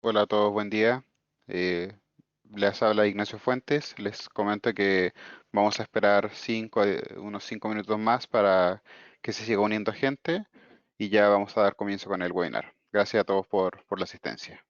Hola a todos, buen día. Eh, Les habla Ignacio Fuentes. Les comento que vamos a esperar unos 5 minutos más para que se siga uniendo gente y ya vamos a dar comienzo con el webinar. Gracias a todos por la asistencia.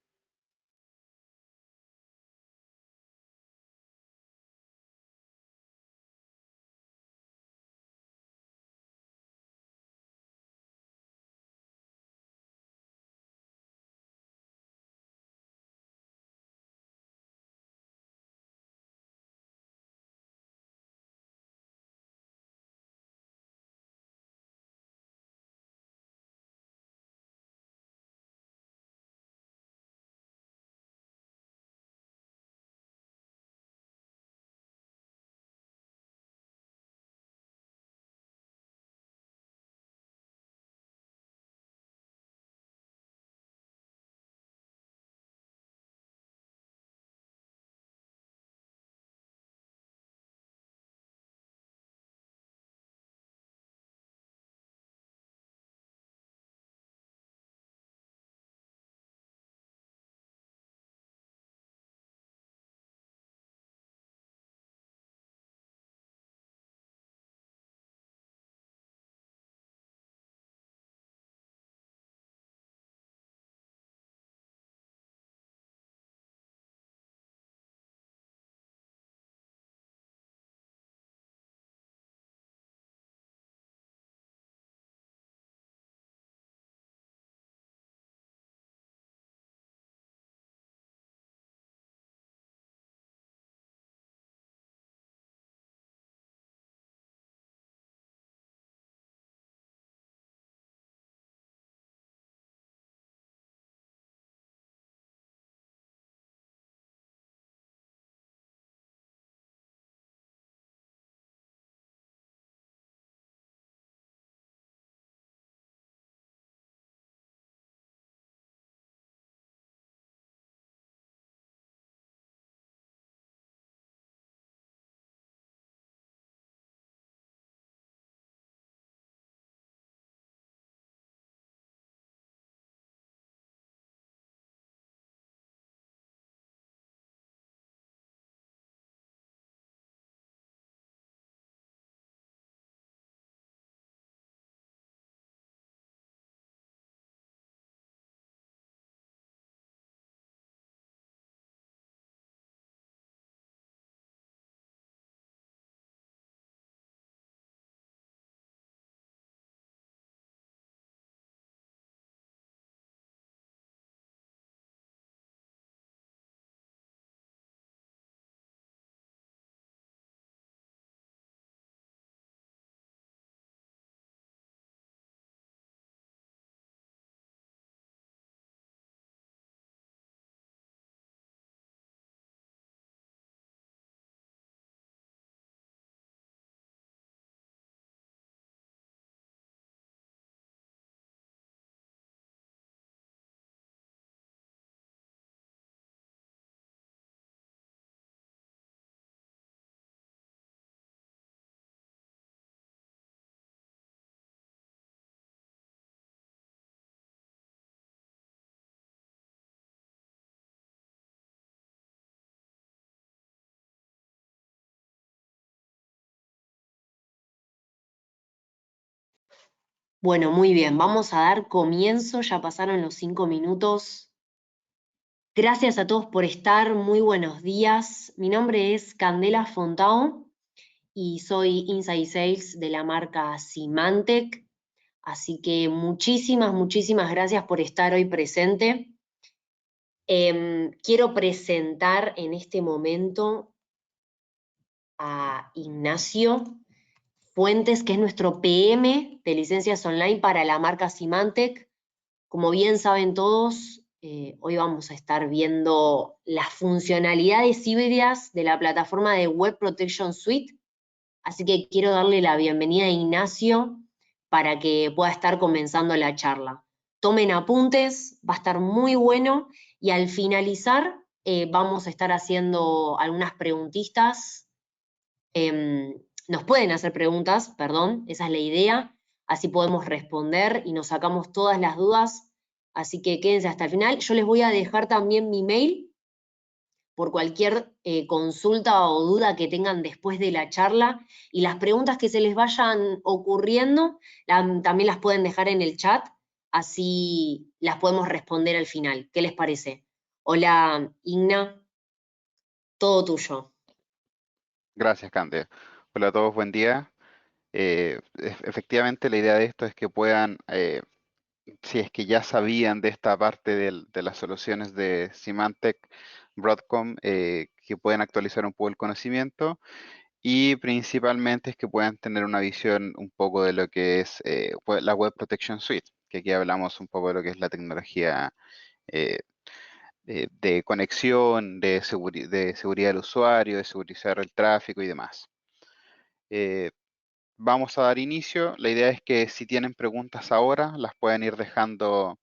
Bueno, muy bien, vamos a dar comienzo, ya pasaron los 5 minutos. Gracias a todos por estar, muy buenos días. Mi nombre es Candela Fontao y soy Inside Sales de la marca Symantec, así que muchísimas gracias por estar hoy presente. Quiero presentar en este momento a Ignacio Fuentes, que es nuestro PM de licencias online para la marca Symantec. Como bien saben todos, hoy vamos a estar viendo las funcionalidades híbridas de la plataforma de Web Protection Suite, así que quiero darle la bienvenida a Ignacio para que pueda estar comenzando la charla. Tomen apuntes, va a estar muy bueno y al finalizar vamos a estar haciendo algunas preguntitas. Nos pueden hacer preguntas, perdón, esa es la idea, así podemos responder y nos sacamos todas las dudas Así que quédense hasta el final. Yo les voy a dejar también mi mail por cualquier consulta o duda que tengan después de la charla y las preguntas que se les vayan ocurriendo también las pueden dejar en el chat, así las podemos responder al final. ¿Qué les parece? Hola, Igna, todo tuyo. Gracias, Cande. Hola a todos, buen día. Efectivamente, la idea de esto es que puedan, si es que ya sabían de esta parte de las soluciones de Symantec, Broadcom, que puedan actualizar un poco el conocimiento y principalmente es que puedan tener una visión un poco de lo que es la Web Protection Suite, que aquí hablamos un poco de lo que es la tecnología eh, de conexión, de seguridad del usuario, de segurizar el tráfico y demás. Eh, Vamos a dar inicio. La idea es que si tienen preguntas ahora, las pueden ir dejando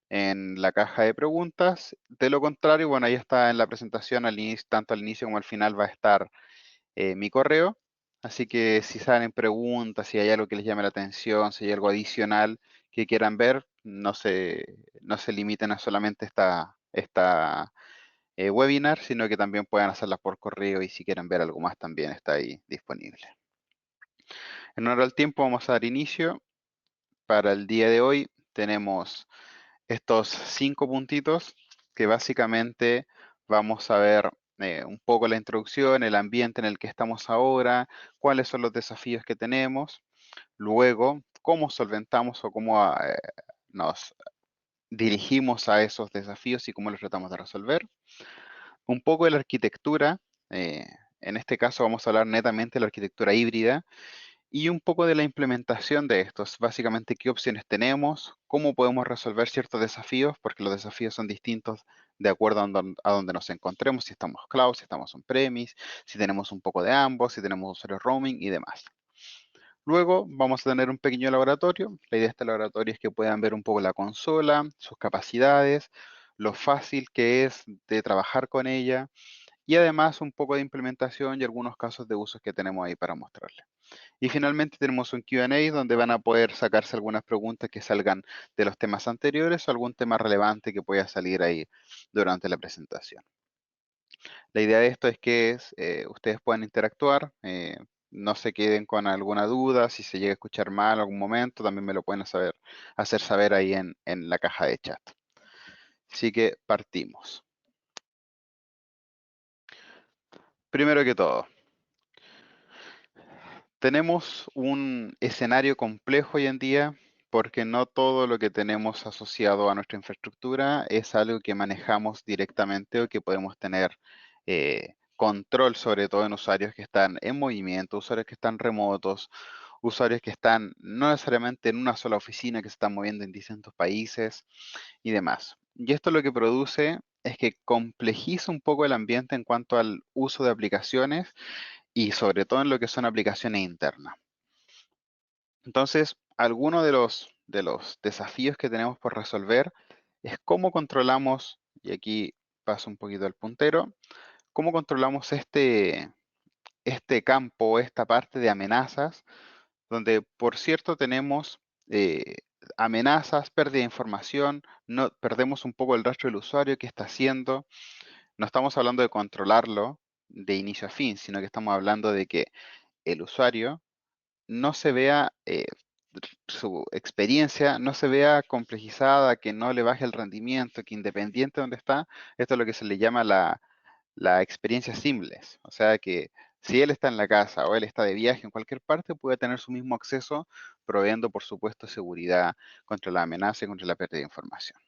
en la caja de preguntas. De lo contrario, bueno, ahí está en la presentación, tanto al inicio como al final va a estar mi correo. Así que si salen preguntas, si hay algo que les llame la atención, si hay algo adicional que quieran ver, no se limiten a solamente esta webinar, sino que también puedan hacerlas por correo y si quieren ver algo más también está ahí disponible. En honor al tiempo vamos a dar inicio. Para el día de hoy tenemos estos 5 puntitos que básicamente vamos a ver un poco la introducción, el ambiente en el que estamos ahora, cuáles son los desafíos que tenemos, luego cómo solventamos o cómo nos dirigimos a esos desafíos y cómo los tratamos de resolver. Un poco de la arquitectura, eh, en este caso vamos a hablar netamente de la arquitectura híbrida, y un poco de la implementación de estos, básicamente qué opciones tenemos, cómo podemos resolver ciertos desafíos, porque los desafíos son distintos de acuerdo a donde nos encontremos, si estamos cloud, si estamos on-premise, si tenemos un poco de ambos, si tenemos usuarios roaming y demás. Luego vamos a tener un pequeño laboratorio. La idea de este laboratorio es que puedan ver un poco la consola, sus capacidades, lo fácil que es de trabajar con ella y además un poco de implementación y algunos casos de usos que tenemos ahí para mostrarles. Y finalmente tenemos un Q&A donde van a poder sacarse algunas preguntas que salgan de los temas anteriores o algún tema relevante que pueda salir ahí durante la presentación. La idea de esto es que ustedes puedan interactuar, no se queden con alguna duda, si se llega a escuchar mal en algún momento, también me lo pueden hacer saber ahí en la caja de chat. Así que partimos. Primero que todo, tenemos un escenario complejo hoy en día porque no todo lo que tenemos asociado a nuestra infraestructura es algo que manejamos directamente o que podemos tener control, sobre todo en usuarios que están en movimiento, usuarios que están remotos, usuarios que están no necesariamente en una sola oficina, que se están moviendo en distintos países y demás. Y esto lo que produce es que complejiza un poco el ambiente en cuanto al uso de aplicaciones y sobre todo en lo que son aplicaciones internas. Entonces, algunos de los desafíos que tenemos por resolver es cómo controlamos, y aquí paso un poquito al puntero, cómo controlamos este campo, esta parte de amenazas, donde por cierto tenemos eh, amenazas, pérdida de información, no, perdemos un poco el rastro del usuario, qué está haciendo. No estamos hablando de controlarlo de inicio a fin, sino que estamos hablando de que el usuario no se vea, su experiencia no se vea complejizada, que no le baje el rendimiento, que independiente de donde está, esto es lo que se le llama la experiencia seamless. O sea que si él está en la casa o él está de viaje en cualquier parte, puede tener su mismo acceso, proveyendo, por supuesto, seguridad contra la amenaza y contra la pérdida de información.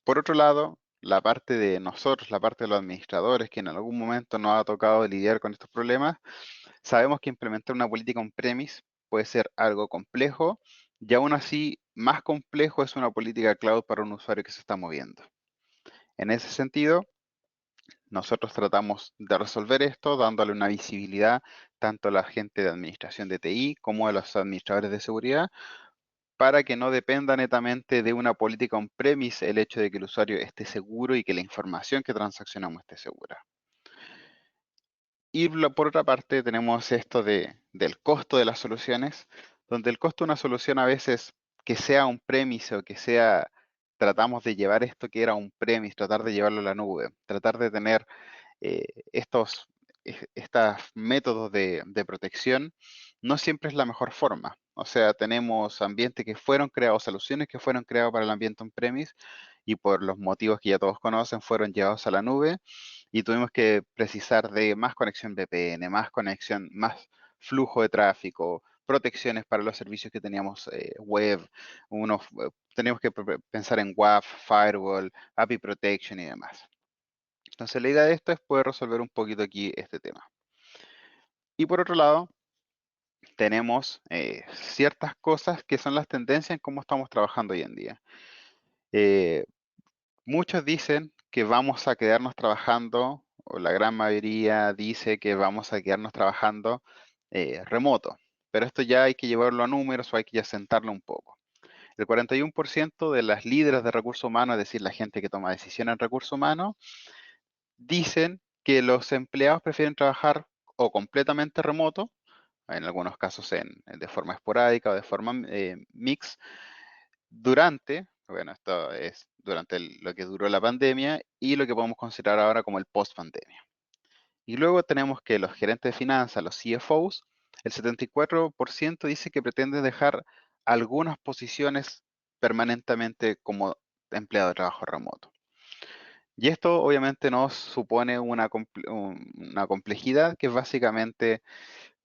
Por otro lado, la parte de nosotros, la parte de los administradores, que en algún momento nos ha tocado lidiar con estos problemas, sabemos que implementar una política on-premise puede ser algo complejo y aún así más complejo es una política cloud para un usuario que se está moviendo. En ese sentido, nosotros tratamos de resolver esto dándole una visibilidad tanto a la gente de administración de TI como a los administradores de seguridad para que no dependa netamente de una política on-premise el hecho de que el usuario esté seguro y que la información que transaccionamos esté segura. Y por otra parte tenemos esto del costo de las soluciones, donde el costo de una solución a veces que sea un premise o que sea tratamos de llevar esto que era un premise, tratar de llevarlo a la nube, tratar de tener eh, estos estos métodos de protección, no siempre es la mejor forma. O sea, tenemos ambientes que fueron creados, soluciones que fueron creadas para el ambiente on-premise y por los motivos que ya todos conocen fueron llevados a la nube y tuvimos que precisar de más conexión VPN, más conexión, más flujo de tráfico, protecciones para los servicios que teníamos web, teníamos que pensar en WAF, firewall, API protection y demás. Entonces la idea de esto es poder resolver un poquito aquí este tema. Y por otro lado, tenemos ciertas cosas que son las tendencias en cómo estamos trabajando hoy en día. Eh, Muchos dicen que vamos a quedarnos trabajando, o la gran mayoría dice que vamos a quedarnos trabajando remoto, pero esto ya hay que llevarlo a números o hay que ya sentarlo un poco. El 41% de las líderes de recursos humanos, es decir, la gente que toma decisiones en recursos humanos, dicen que los empleados prefieren trabajar o completamente remoto, en algunos casos de forma esporádica o de forma mix, bueno, esto es durante lo que duró la pandemia y lo que podemos considerar ahora como el post-pandemia. Y luego tenemos que los gerentes de finanzas, los CFOs, el 74% dice que pretende dejar algunas posiciones permanentemente como empleado de trabajo remoto. Y esto obviamente nos supone una complejidad que es básicamente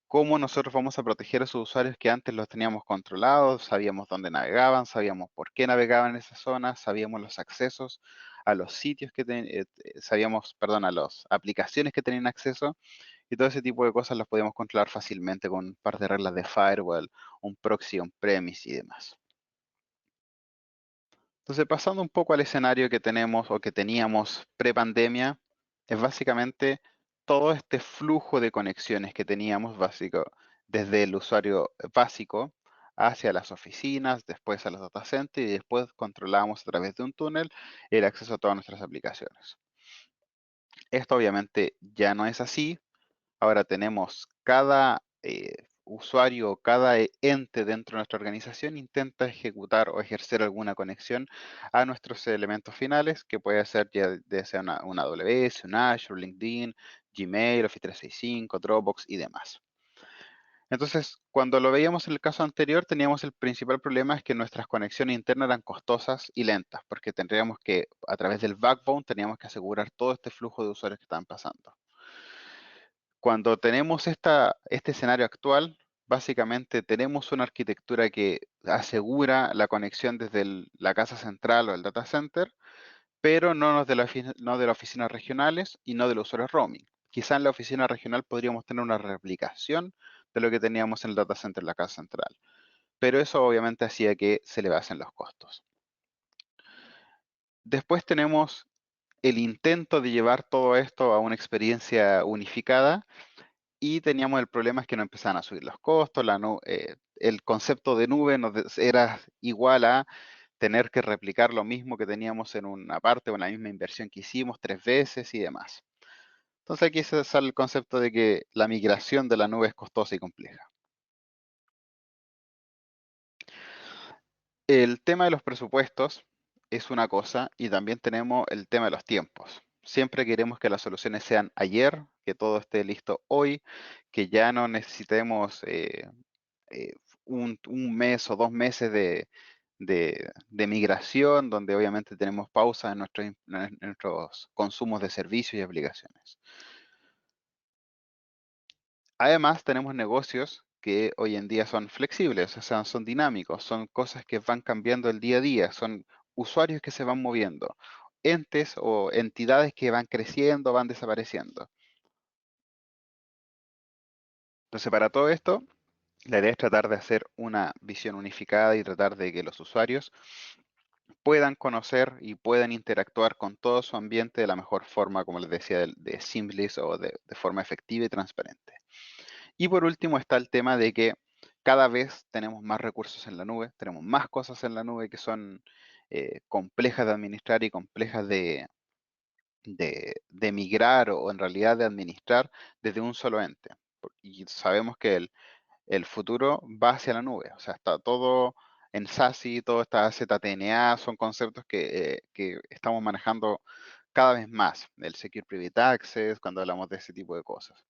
cómo nosotros vamos a proteger a esos usuarios que antes los teníamos controlados, sabíamos dónde navegaban, sabíamos por qué navegaban en esa zona, sabíamos los accesos a los sitios sabíamos, perdón, a las aplicaciones que tenían acceso y todo ese tipo de cosas las podíamos controlar fácilmente con un par de reglas de firewall, un proxy on-premise y demás. Entonces, pasando un poco al escenario que tenemos o que teníamos pre-pandemia, es básicamente todo este flujo de conexiones que teníamos básico, desde el usuario básico hacia las oficinas, después a los data centers y después controlábamos a través de un túnel el acceso a todas nuestras aplicaciones. Esto obviamente ya no es así. Ahora tenemos cada usuario, cada ente dentro de nuestra organización intenta ejecutar o ejercer alguna conexión a nuestros elementos finales, que puede ser ya sea una AWS, un Azure, LinkedIn, Gmail, Office 365, Dropbox y demás. Entonces, cuando lo veíamos en el caso anterior, teníamos el principal problema es que nuestras conexiones internas eran costosas y lentas, porque tendríamos que, a través del backbone, teníamos que asegurar todo este flujo de usuarios que estaban pasando. Cuando tenemos este escenario actual, básicamente tenemos una arquitectura que asegura la conexión desde la casa central o el data center, pero no no de las oficinas regionales y no de los usuarios roaming. Quizá en la oficina regional podríamos tener una replicación de lo que teníamos en el data center, en la casa central, pero eso obviamente hacía que se le basen los costos. Después tenemos el intento de llevar todo esto a una experiencia unificada y teníamos el problema es que nos empezaban a subir los costos, el concepto de nube era igual a tener que replicar lo mismo que teníamos en una parte o en la misma inversión que hicimos 3 veces y demás. Entonces aquí se sale el concepto de que la migración de la nube es costosa y compleja. El tema de los presupuestos es una cosa y también tenemos el tema de los tiempos. Siempre queremos que las soluciones sean ayer, que todo esté listo hoy, que ya no necesitemos eh, un mes o 2 meses de migración, donde obviamente tenemos pausas en nuestros consumos de servicios y aplicaciones. Además, tenemos negocios que hoy en día son flexibles, o sea, son dinámicos, son cosas que van cambiando el día a día, son usuarios que se van moviendo, entes o entidades que van creciendo, van desapareciendo. Entonces, para todo esto, la idea es tratar de hacer una visión unificada y tratar de que los usuarios puedan conocer y puedan interactuar con todo su ambiente de la mejor forma, como les decía, de seamless o de forma efectiva y transparente. Y por último está el tema de que cada vez tenemos más recursos en la nube, tenemos más cosas en la nube que son complejas de administrar y complejas de migrar o en realidad de administrar desde un solo ente. Y sabemos que el futuro va hacia la nube, o sea, está todo en SASE, todo está ZTNA, son conceptos que estamos manejando cada vez más, el Secure Private Access, cuando hablamos de ese tipo de cosas.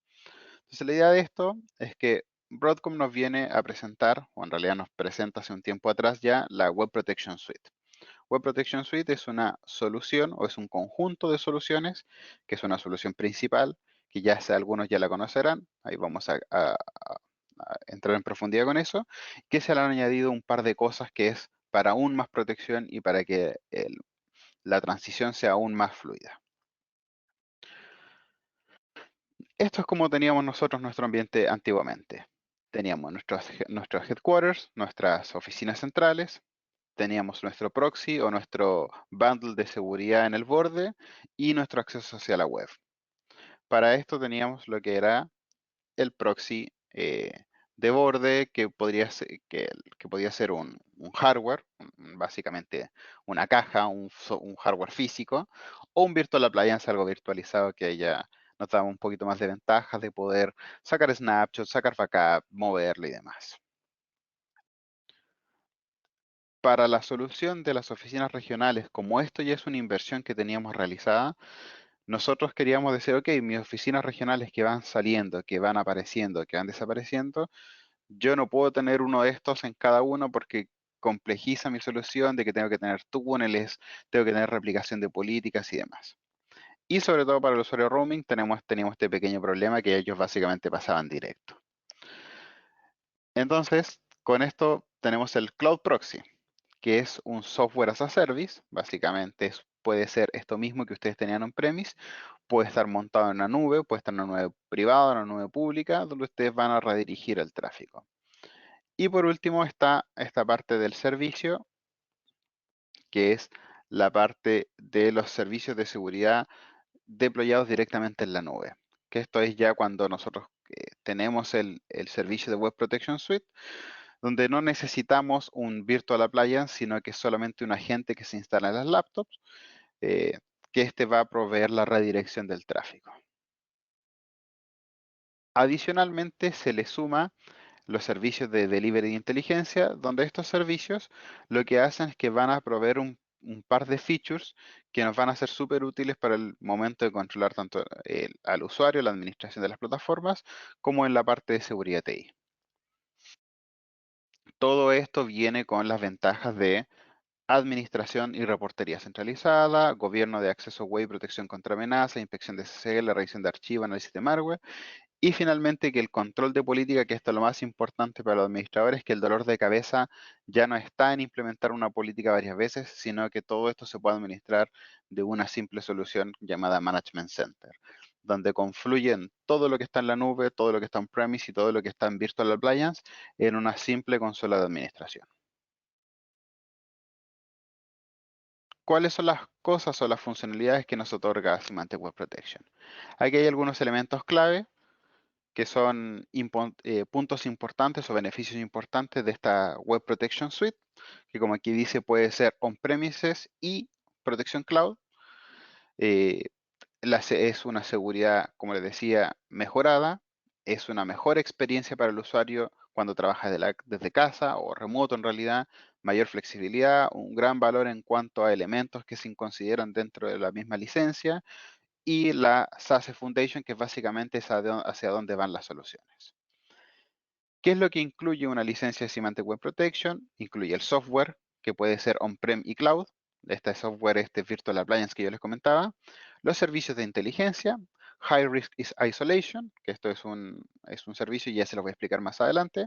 Entonces la idea de esto es que Broadcom nos viene a presentar, o en realidad nos presenta hace un tiempo atrás ya, la Web Protection Suite. Web Protection Suite es una solución o es un conjunto de soluciones, que es una solución principal, que ya algunos ya la conocerán, ahí vamos a entrar en profundidad con eso, que se le han añadido un par de cosas que es para aún más protección y para que la transición sea aún más fluida. Esto es como teníamos nosotros nuestro ambiente antiguamente. Teníamos nuestros headquarters, nuestras oficinas centrales, teníamos nuestro proxy o nuestro bundle de seguridad en el borde y nuestro acceso hacia la web. Para esto teníamos lo que era el proxy de borde, que podía ser un hardware, básicamente una caja, un hardware físico, o un virtual appliance, algo virtualizado que ya nos daba un poquito más de ventajas de poder sacar snapshots, sacar backup, moverlo y demás. Para la solución de las oficinas regionales, como esto ya es una inversión que teníamos realizada, nosotros queríamos decir, ok, mis oficinas regionales que van saliendo, que van apareciendo, que van desapareciendo, yo no puedo tener uno de estos en cada uno porque complejiza mi solución de que tengo que tener túneles, tengo que tener replicación de políticas y demás. Y sobre todo para el usuario roaming teníamos este pequeño problema que ellos básicamente pasaban directo. Entonces, con esto tenemos el Cloud Proxy, que es un software as a service, básicamente puede ser esto mismo que ustedes tenían on-premise, puede estar montado en una nube, puede estar en una nube privada, en una nube pública, donde ustedes van a redirigir el tráfico. Y por último está esta parte del servicio, que es la parte de los servicios de seguridad deployados directamente en la nube. Que esto es ya cuando nosotros tenemos el servicio de Web Protection Suite, donde no necesitamos un virtual appliance, sino que es solamente un agente que se instala en las laptops, eh, que este va a proveer la redirección del tráfico. Adicionalmente, se le suma los servicios de delivery de inteligencia, donde estos servicios lo que hacen es que van a proveer un par de features que nos van a ser súper útiles para el momento de controlar tanto al usuario, la administración de las plataformas, como en la parte de seguridad TI. Todo esto viene con las ventajas de administración y reportería centralizada, gobierno de acceso web y protección contra amenazas, inspección de SSL, revisión de archivos, análisis de malware. Y finalmente que el control de política, que esto es lo más importante para los administradores, que el dolor de cabeza ya no está en implementar una política varias veces, sino que todo esto se puede administrar de una simple solución llamada Management Center, donde confluyen todo lo que está en la nube, todo lo que está on-premise y todo lo que está en Virtual Appliance en una simple consola de administración. ¿Cuáles son las cosas o las funcionalidades que nos otorga Symantec Web Protection? Aquí hay algunos elementos clave que son puntos importantes o beneficios importantes de esta Web Protection Suite, que como aquí dice puede ser on-premises y protección cloud. Eh, es una seguridad, como les decía, mejorada, es una mejor experiencia para el usuario cuando trabaja desde casa o remoto en realidad, mayor flexibilidad, un gran valor en cuanto a elementos que se consideran dentro de la misma licencia y la SASE Foundation, que básicamente es hacia dónde van las soluciones. ¿Qué es lo que incluye una licencia de Symantec Web Protection? Incluye el software, que puede ser on-prem y cloud. Este software, este Virtual Appliance que yo les comentaba. Los servicios de inteligencia, High Risk Isolation, que esto es un servicio y ya se lo voy a explicar más adelante.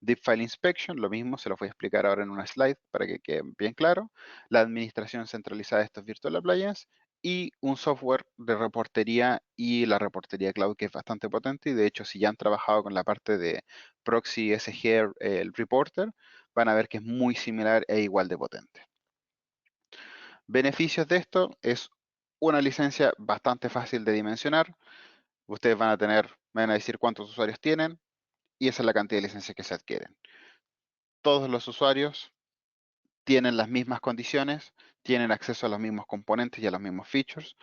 Deep File Inspection, lo mismo, se lo voy a explicar ahora en una slide para que quede bien claro. La administración centralizada de estos Virtual Appliance y un software de reportería y la reportería cloud que es bastante potente y de hecho si ya han trabajado con la parte de Proxy SG, el reporter, van a ver que es muy similar e igual de potente. Beneficios de esto es una licencia bastante fácil de dimensionar. Ustedes van a decir cuántos usuarios tienen y esa es la cantidad de licencias que se adquieren. Todos los usuarios tienen las mismas condiciones, tienen acceso a los mismos componentes y a los mismos features.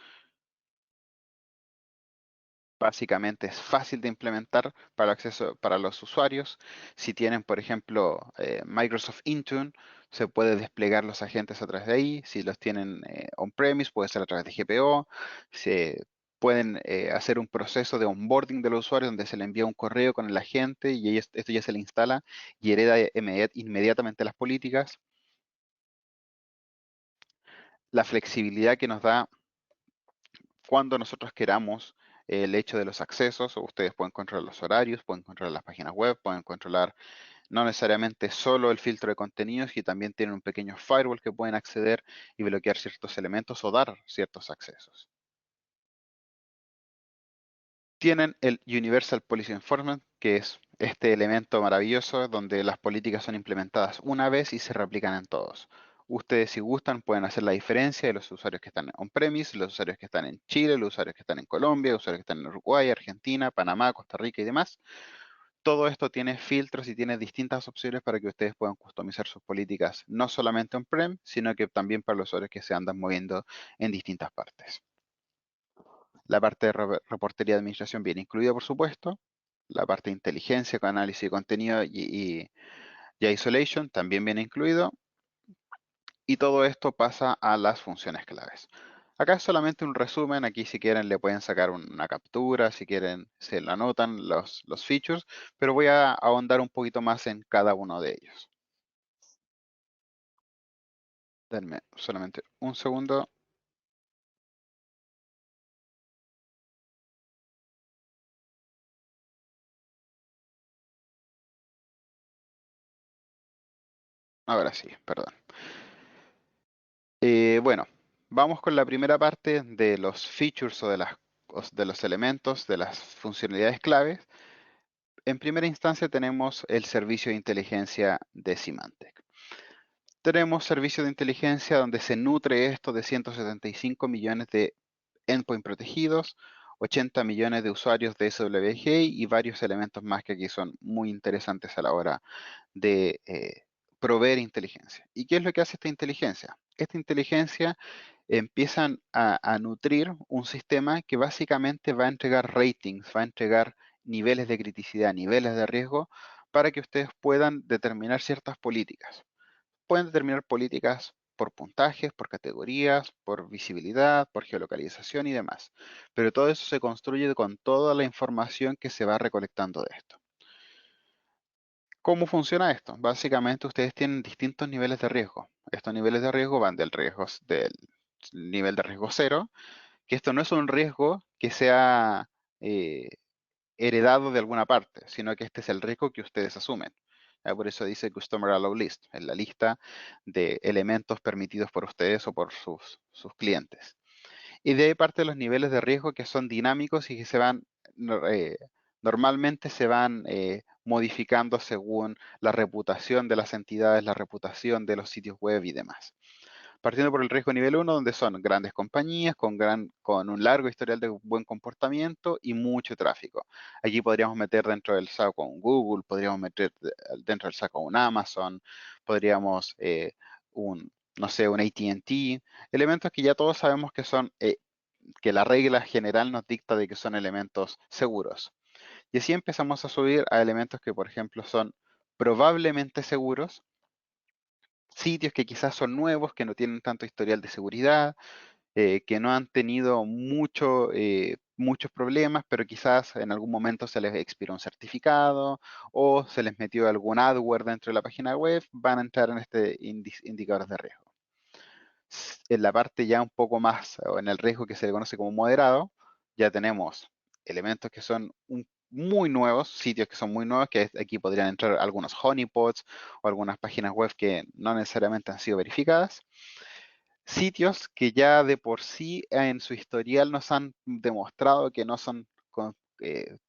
Básicamente es fácil de implementar para el acceso para los usuarios. Si tienen, por ejemplo, Microsoft Intune, se puede desplegar los agentes a través de ahí. Si los tienen on-premise, puede ser a través de GPO. Se pueden hacer un proceso de onboarding de los usuarios donde se le envía un correo con el agente y esto ya se le instala y hereda inmediatamente las políticas. La flexibilidad que nos da cuando nosotros queramos el hecho de los accesos, o ustedes pueden controlar los horarios, pueden controlar las páginas web, pueden controlar no necesariamente solo el filtro de contenidos, y también tienen un pequeño firewall que pueden acceder y bloquear ciertos elementos o dar ciertos accesos. Tienen el Universal Policy Enforcement, que es este elemento maravilloso donde las políticas son implementadas una vez y se replican en todos. Ustedes, si gustan, pueden hacer la diferencia de los usuarios que están on-premise, los usuarios que están en Chile, los usuarios que están en Colombia, los usuarios que están en Uruguay, Argentina, Panamá, Costa Rica y demás. Todo esto tiene filtros y tiene distintas opciones para que ustedes puedan customizar sus políticas, no solamente on-prem, sino que también para los usuarios que se andan moviendo en distintas partes. La parte de reportería de administración viene incluida, por supuesto. La parte de inteligencia, con análisis de contenido y isolation también viene incluido. Y todo esto pasa a las funciones claves. Acá es solamente un resumen. Aquí, si quieren, le pueden sacar una captura. Si quieren, se lo anotan los features. Pero voy a ahondar un poquito más en cada uno de ellos. Denme solamente un segundo. Ahora sí, perdón. Bueno, vamos con la primera parte de los features o de los elementos, de las funcionalidades claves. En primera instancia tenemos el servicio de inteligencia de Symantec. Tenemos servicio de inteligencia donde se nutre esto de 175 millones de endpoint protegidos, 80 millones de usuarios de SWG y varios elementos más que aquí son muy interesantes a la hora de proveer inteligencia. ¿Y qué es lo que hace esta inteligencia? Esta inteligencia empiezan a nutrir un sistema que básicamente va a entregar ratings, va a entregar niveles de criticidad, niveles de riesgo, para que ustedes puedan determinar ciertas políticas. Pueden determinar políticas por puntajes, por categorías, por visibilidad, por geolocalización y demás. Pero todo eso se construye con toda la información que se va recolectando de esto. ¿Cómo funciona esto? Básicamente ustedes tienen distintos niveles de riesgo. Estos niveles de riesgo van del nivel de riesgo cero, que esto no es un riesgo que sea eh, heredado de alguna parte, sino que este es el riesgo que ustedes asumen. Por eso dice Customer Allow List, en la lista de elementos permitidos por ustedes o por sus clientes. Y de ahí parte los niveles de riesgo que son dinámicos y que eh, normalmente se van modificando según la reputación de las entidades, la reputación de los sitios web y demás. Partiendo por el riesgo nivel uno, donde son grandes compañías con un largo historial de buen comportamiento y mucho tráfico. Aquí podríamos meter dentro del saco un Google, podríamos meter dentro del saco un Amazon, podríamos no sé, un AT&T, elementos que ya todos sabemos que son, que la regla general nos dicta de que son elementos seguros. Y así empezamos a subir a elementos que, por ejemplo, son probablemente seguros, sitios que quizás son nuevos, que no tienen tanto historial de seguridad, que no han tenido muchos problemas, pero quizás en algún momento se les expiró un certificado o se les metió algún adware dentro de la página web, van a entrar en este indicadores de riesgo. En la parte ya un poco más, o en el riesgo que se le conoce como moderado, ya tenemos elementos que son muy nuevos, sitios que son muy nuevos, que aquí podrían entrar algunos honeypots o algunas páginas web que no necesariamente han sido verificadas. Sitios que ya de por sí en su historial nos han demostrado que no son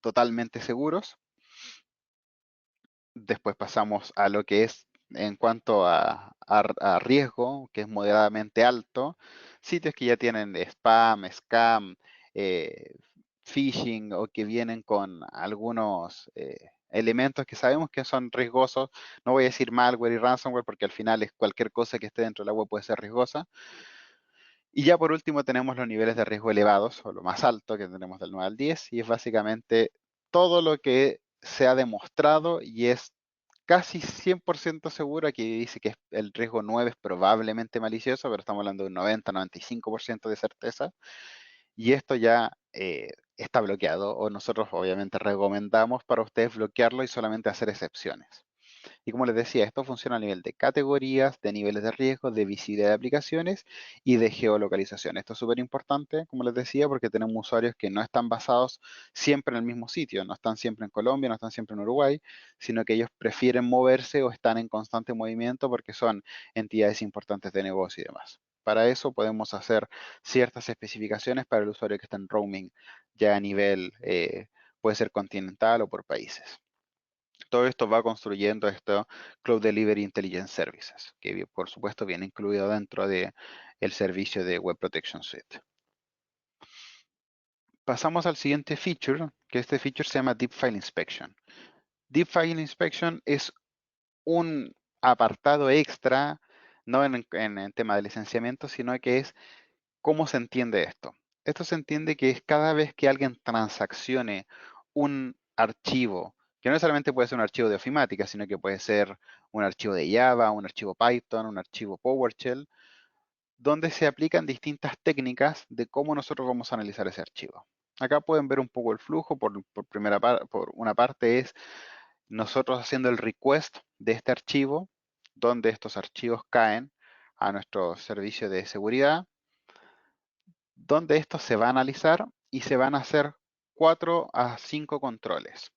totalmente seguros. Después pasamos a lo que es en cuanto a riesgo, que es moderadamente alto. Sitios que ya tienen spam, scam, eh, phishing o que vienen con algunos elementos que sabemos que son riesgosos. No voy a decir malware y ransomware porque al final es cualquier cosa que esté dentro de la web puede ser riesgosa. Y ya por último tenemos los niveles de riesgo elevados, o lo más alto que tenemos del 9 al 10, y es básicamente todo lo que se ha demostrado y es casi 100% seguro. Aquí dice que el riesgo 9 es probablemente malicioso, pero estamos hablando de un 90-95% de certeza. Y esto ya está bloqueado, o nosotros obviamente recomendamos para ustedes bloquearlo y solamente hacer excepciones. Y como les decía, esto funciona a nivel de categorías, de niveles de riesgo, de visibilidad de aplicaciones y de geolocalización. Esto es súper importante, como les decía, porque tenemos usuarios que no están basados siempre en el mismo sitio, no están siempre en Colombia, no están siempre en Uruguay, sino que ellos prefieren moverse o están en constante movimiento porque son entidades importantes de negocio y demás. Para eso podemos hacer ciertas especificaciones para el usuario que está en roaming ya a nivel, puede ser continental o por países. Todo esto va construyendo esto Cloud Delivery Intelligence Services, que por supuesto viene incluido dentro de el servicio de Web Protection Suite. Pasamos al siguiente feature, que este feature se llama Deep File Inspection. Deep File Inspection es un apartado extra, no en tema de licenciamiento, sino que es cómo se entiende esto. Esto se entiende que es cada vez que alguien transaccione un archivo, que no solamente puede ser un archivo de ofimática, sino que puede ser un archivo de Java, un archivo Python, un archivo PowerShell, donde se aplican distintas técnicas de cómo nosotros vamos a analizar ese archivo. Acá pueden ver un poco el flujo. Por una parte es nosotros haciendo el request de este archivo, donde estos archivos caen a nuestro servicio de seguridad, donde esto se va a analizar y se van a hacer 4 a 5 controles.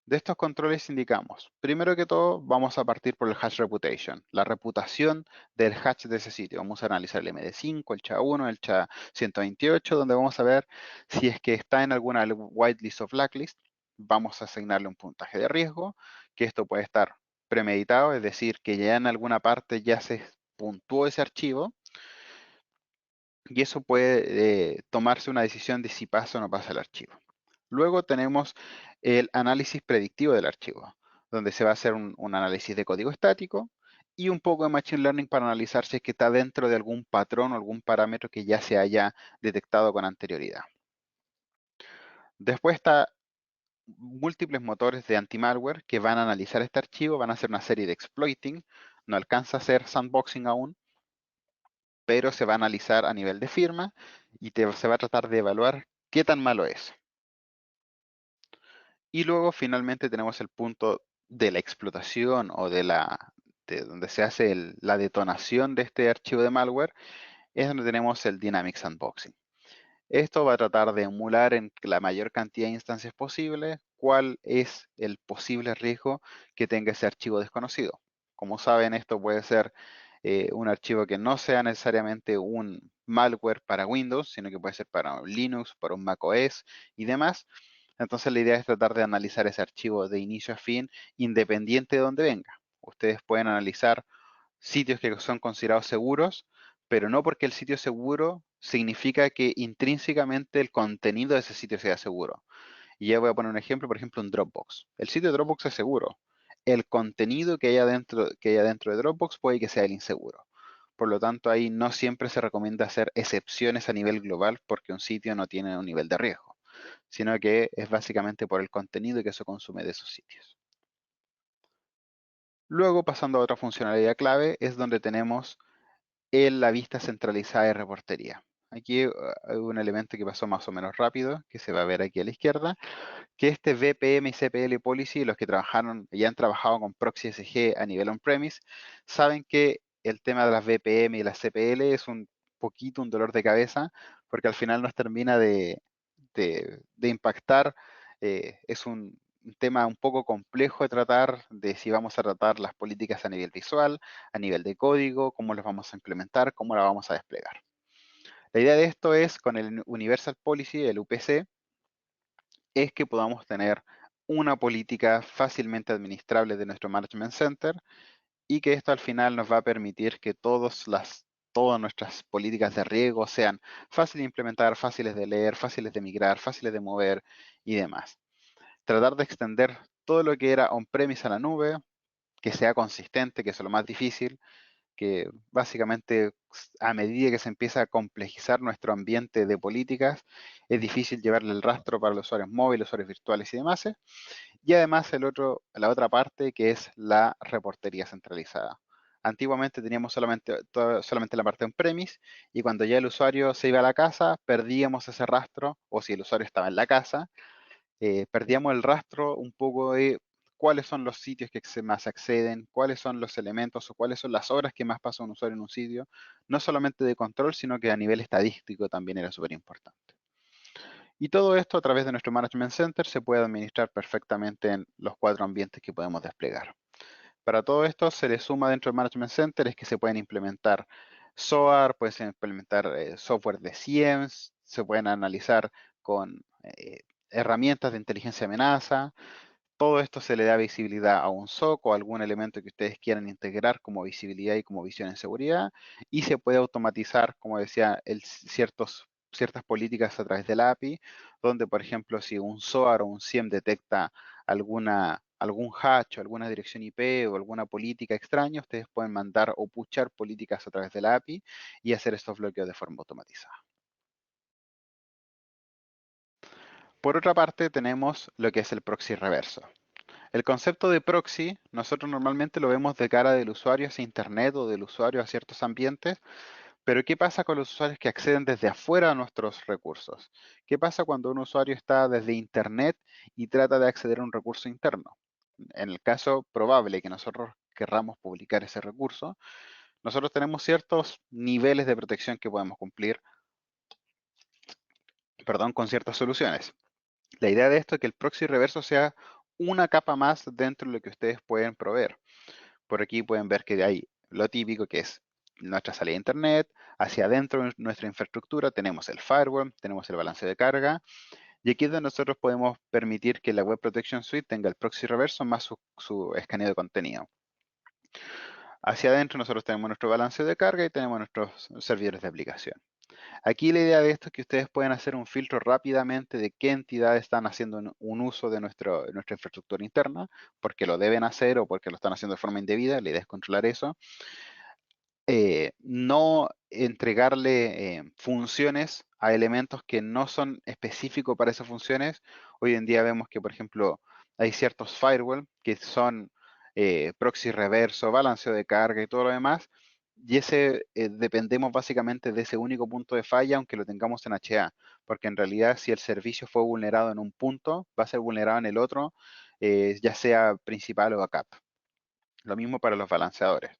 De estos controles indicamos, primero que todo, vamos a partir por el hash reputation, la reputación del hash de ese sitio. Vamos a analizar el MD5, el SHA-1, el SHA-128, donde vamos a ver si es que está en alguna whitelist o blacklist. Vamos a asignarle un puntaje de riesgo, que esto puede estar premeditado, es decir, que ya en alguna parte ya se puntuó ese archivo, y eso puede tomarse una decisión de si pasa o no pasa el archivo. Luego tenemos el análisis predictivo del archivo, donde se va a hacer un análisis de código estático y un poco de Machine Learning para analizar si es que está dentro de algún patrón o algún parámetro que ya se haya detectado con anterioridad. Después está múltiples motores de anti-malware que van a analizar este archivo, van a hacer una serie de exploiting, no alcanza a hacer sandboxing aún, pero se va a analizar a nivel de firma y se va a tratar de evaluar qué tan malo es. Y luego finalmente tenemos el punto de la explotación o de donde se hace la detonación de este archivo de malware, es donde tenemos el Dynamic Sandboxing. Esto va a tratar de emular en la mayor cantidad de instancias posible cuál es el posible riesgo que tenga ese archivo desconocido. Como saben, esto puede ser un archivo que no sea necesariamente un malware para Windows, sino que puede ser para un Linux, para un macOS y demás. Entonces la idea es tratar de analizar ese archivo de inicio a fin, independiente de dónde venga. Ustedes pueden analizar sitios que son considerados seguros, pero no porque el sitio es seguro significa que intrínsecamente el contenido de ese sitio sea seguro. Y ya voy a poner un ejemplo, por ejemplo, un Dropbox. El sitio de Dropbox es seguro. El contenido que haya dentro de Dropbox puede que sea el inseguro. Por lo tanto, ahí no siempre se recomienda hacer excepciones a nivel global porque un sitio no tiene un nivel de riesgo, sino que es básicamente por el contenido que se consume de esos sitios. Luego, pasando a otra funcionalidad clave, es donde tenemos la vista centralizada de reportería. Aquí hay un elemento que pasó más o menos rápido, que se va a ver aquí a la izquierda, que este VPN y CPL Policy, los que ya han trabajado con Proxy SG a nivel on-premise, saben que el tema de las VPN y las CPL es un poquito un dolor de cabeza, porque al final nos termina de impactar. Es un tema un poco complejo de tratar, de si vamos a tratar las políticas a nivel visual, a nivel de código, cómo las vamos a implementar, cómo las vamos a desplegar. La idea de esto es, con el Universal Policy, el UPC, es que podamos tener una política fácilmente administrable de nuestro Management Center y que esto al final nos va a permitir que todas nuestras políticas de riesgo sean fáciles de implementar, fáciles de leer, fáciles de migrar, fáciles de mover y demás. Tratar de extender todo lo que era on-premise a la nube, que sea consistente, que es lo más difícil, que básicamente a medida que se empieza a complejizar nuestro ambiente de políticas, es difícil llevarle el rastro para los usuarios móviles, usuarios virtuales y demás. Y además la otra parte que es la reportería centralizada. Antiguamente teníamos solamente la parte on-premise y cuando ya el usuario se iba a la casa, perdíamos ese rastro, o si el usuario estaba en la casa, perdíamos el rastro un poco de cuáles son los sitios que más acceden, cuáles son los elementos o cuáles son las horas que más pasa un usuario en un sitio, no solamente de control, sino que a nivel estadístico también era súper importante. Y todo esto a través de nuestro Management Center se puede administrar perfectamente en los 4 ambientes que podemos desplegar. Para todo esto se le suma dentro del Management Center es que se pueden implementar SOAR, pueden implementar software de SIEMs, se pueden analizar con herramientas de inteligencia amenaza. Todo esto se le da visibilidad a un SOC o algún elemento que ustedes quieran integrar como visibilidad y como visión en seguridad. Y se puede automatizar, como decía, ciertas políticas a través de la API, donde, por ejemplo, si un SOAR o un SIEM detecta algún hatch o alguna dirección IP o alguna política extraña, ustedes pueden mandar o puchar políticas a través de la API y hacer estos bloqueos de forma automatizada. Por otra parte, tenemos lo que es el proxy reverso. El concepto de proxy, nosotros normalmente lo vemos de cara del usuario hacia Internet o del usuario a ciertos ambientes, pero ¿qué pasa con los usuarios que acceden desde afuera a nuestros recursos? ¿Qué pasa cuando un usuario está desde Internet y trata de acceder a un recurso interno? En el caso probable que nosotros querramos publicar ese recurso, nosotros tenemos ciertos niveles de protección que podemos cumplir, perdón, con ciertas soluciones. La idea de esto es que el proxy reverso sea una capa más dentro de lo que ustedes pueden proveer. Por aquí pueden ver que hay lo típico que es nuestra salida de internet, hacia adentro de nuestra infraestructura tenemos el firewall, tenemos el balance de carga, y aquí es donde nosotros podemos permitir que la Web Protection Suite tenga el proxy reverso más su escaneo de contenido. Hacia adentro nosotros tenemos nuestro balance de carga y tenemos nuestros servidores de aplicación. Aquí la idea de esto es que ustedes pueden hacer un filtro rápidamente de qué entidades están haciendo un uso de nuestra infraestructura interna, porque lo deben hacer o porque lo están haciendo de forma indebida. La idea es controlar eso. No entregarle funciones a elementos que no son específicos para esas funciones. Hoy en día vemos que, por ejemplo, hay ciertos firewall que son proxy reverso, balanceo de carga y todo lo demás, y ese dependemos básicamente de ese único punto de falla, aunque lo tengamos en HA, porque en realidad si el servicio fue vulnerado en un punto, va a ser vulnerado en el otro, ya sea principal o backup. Lo mismo para los balanceadores.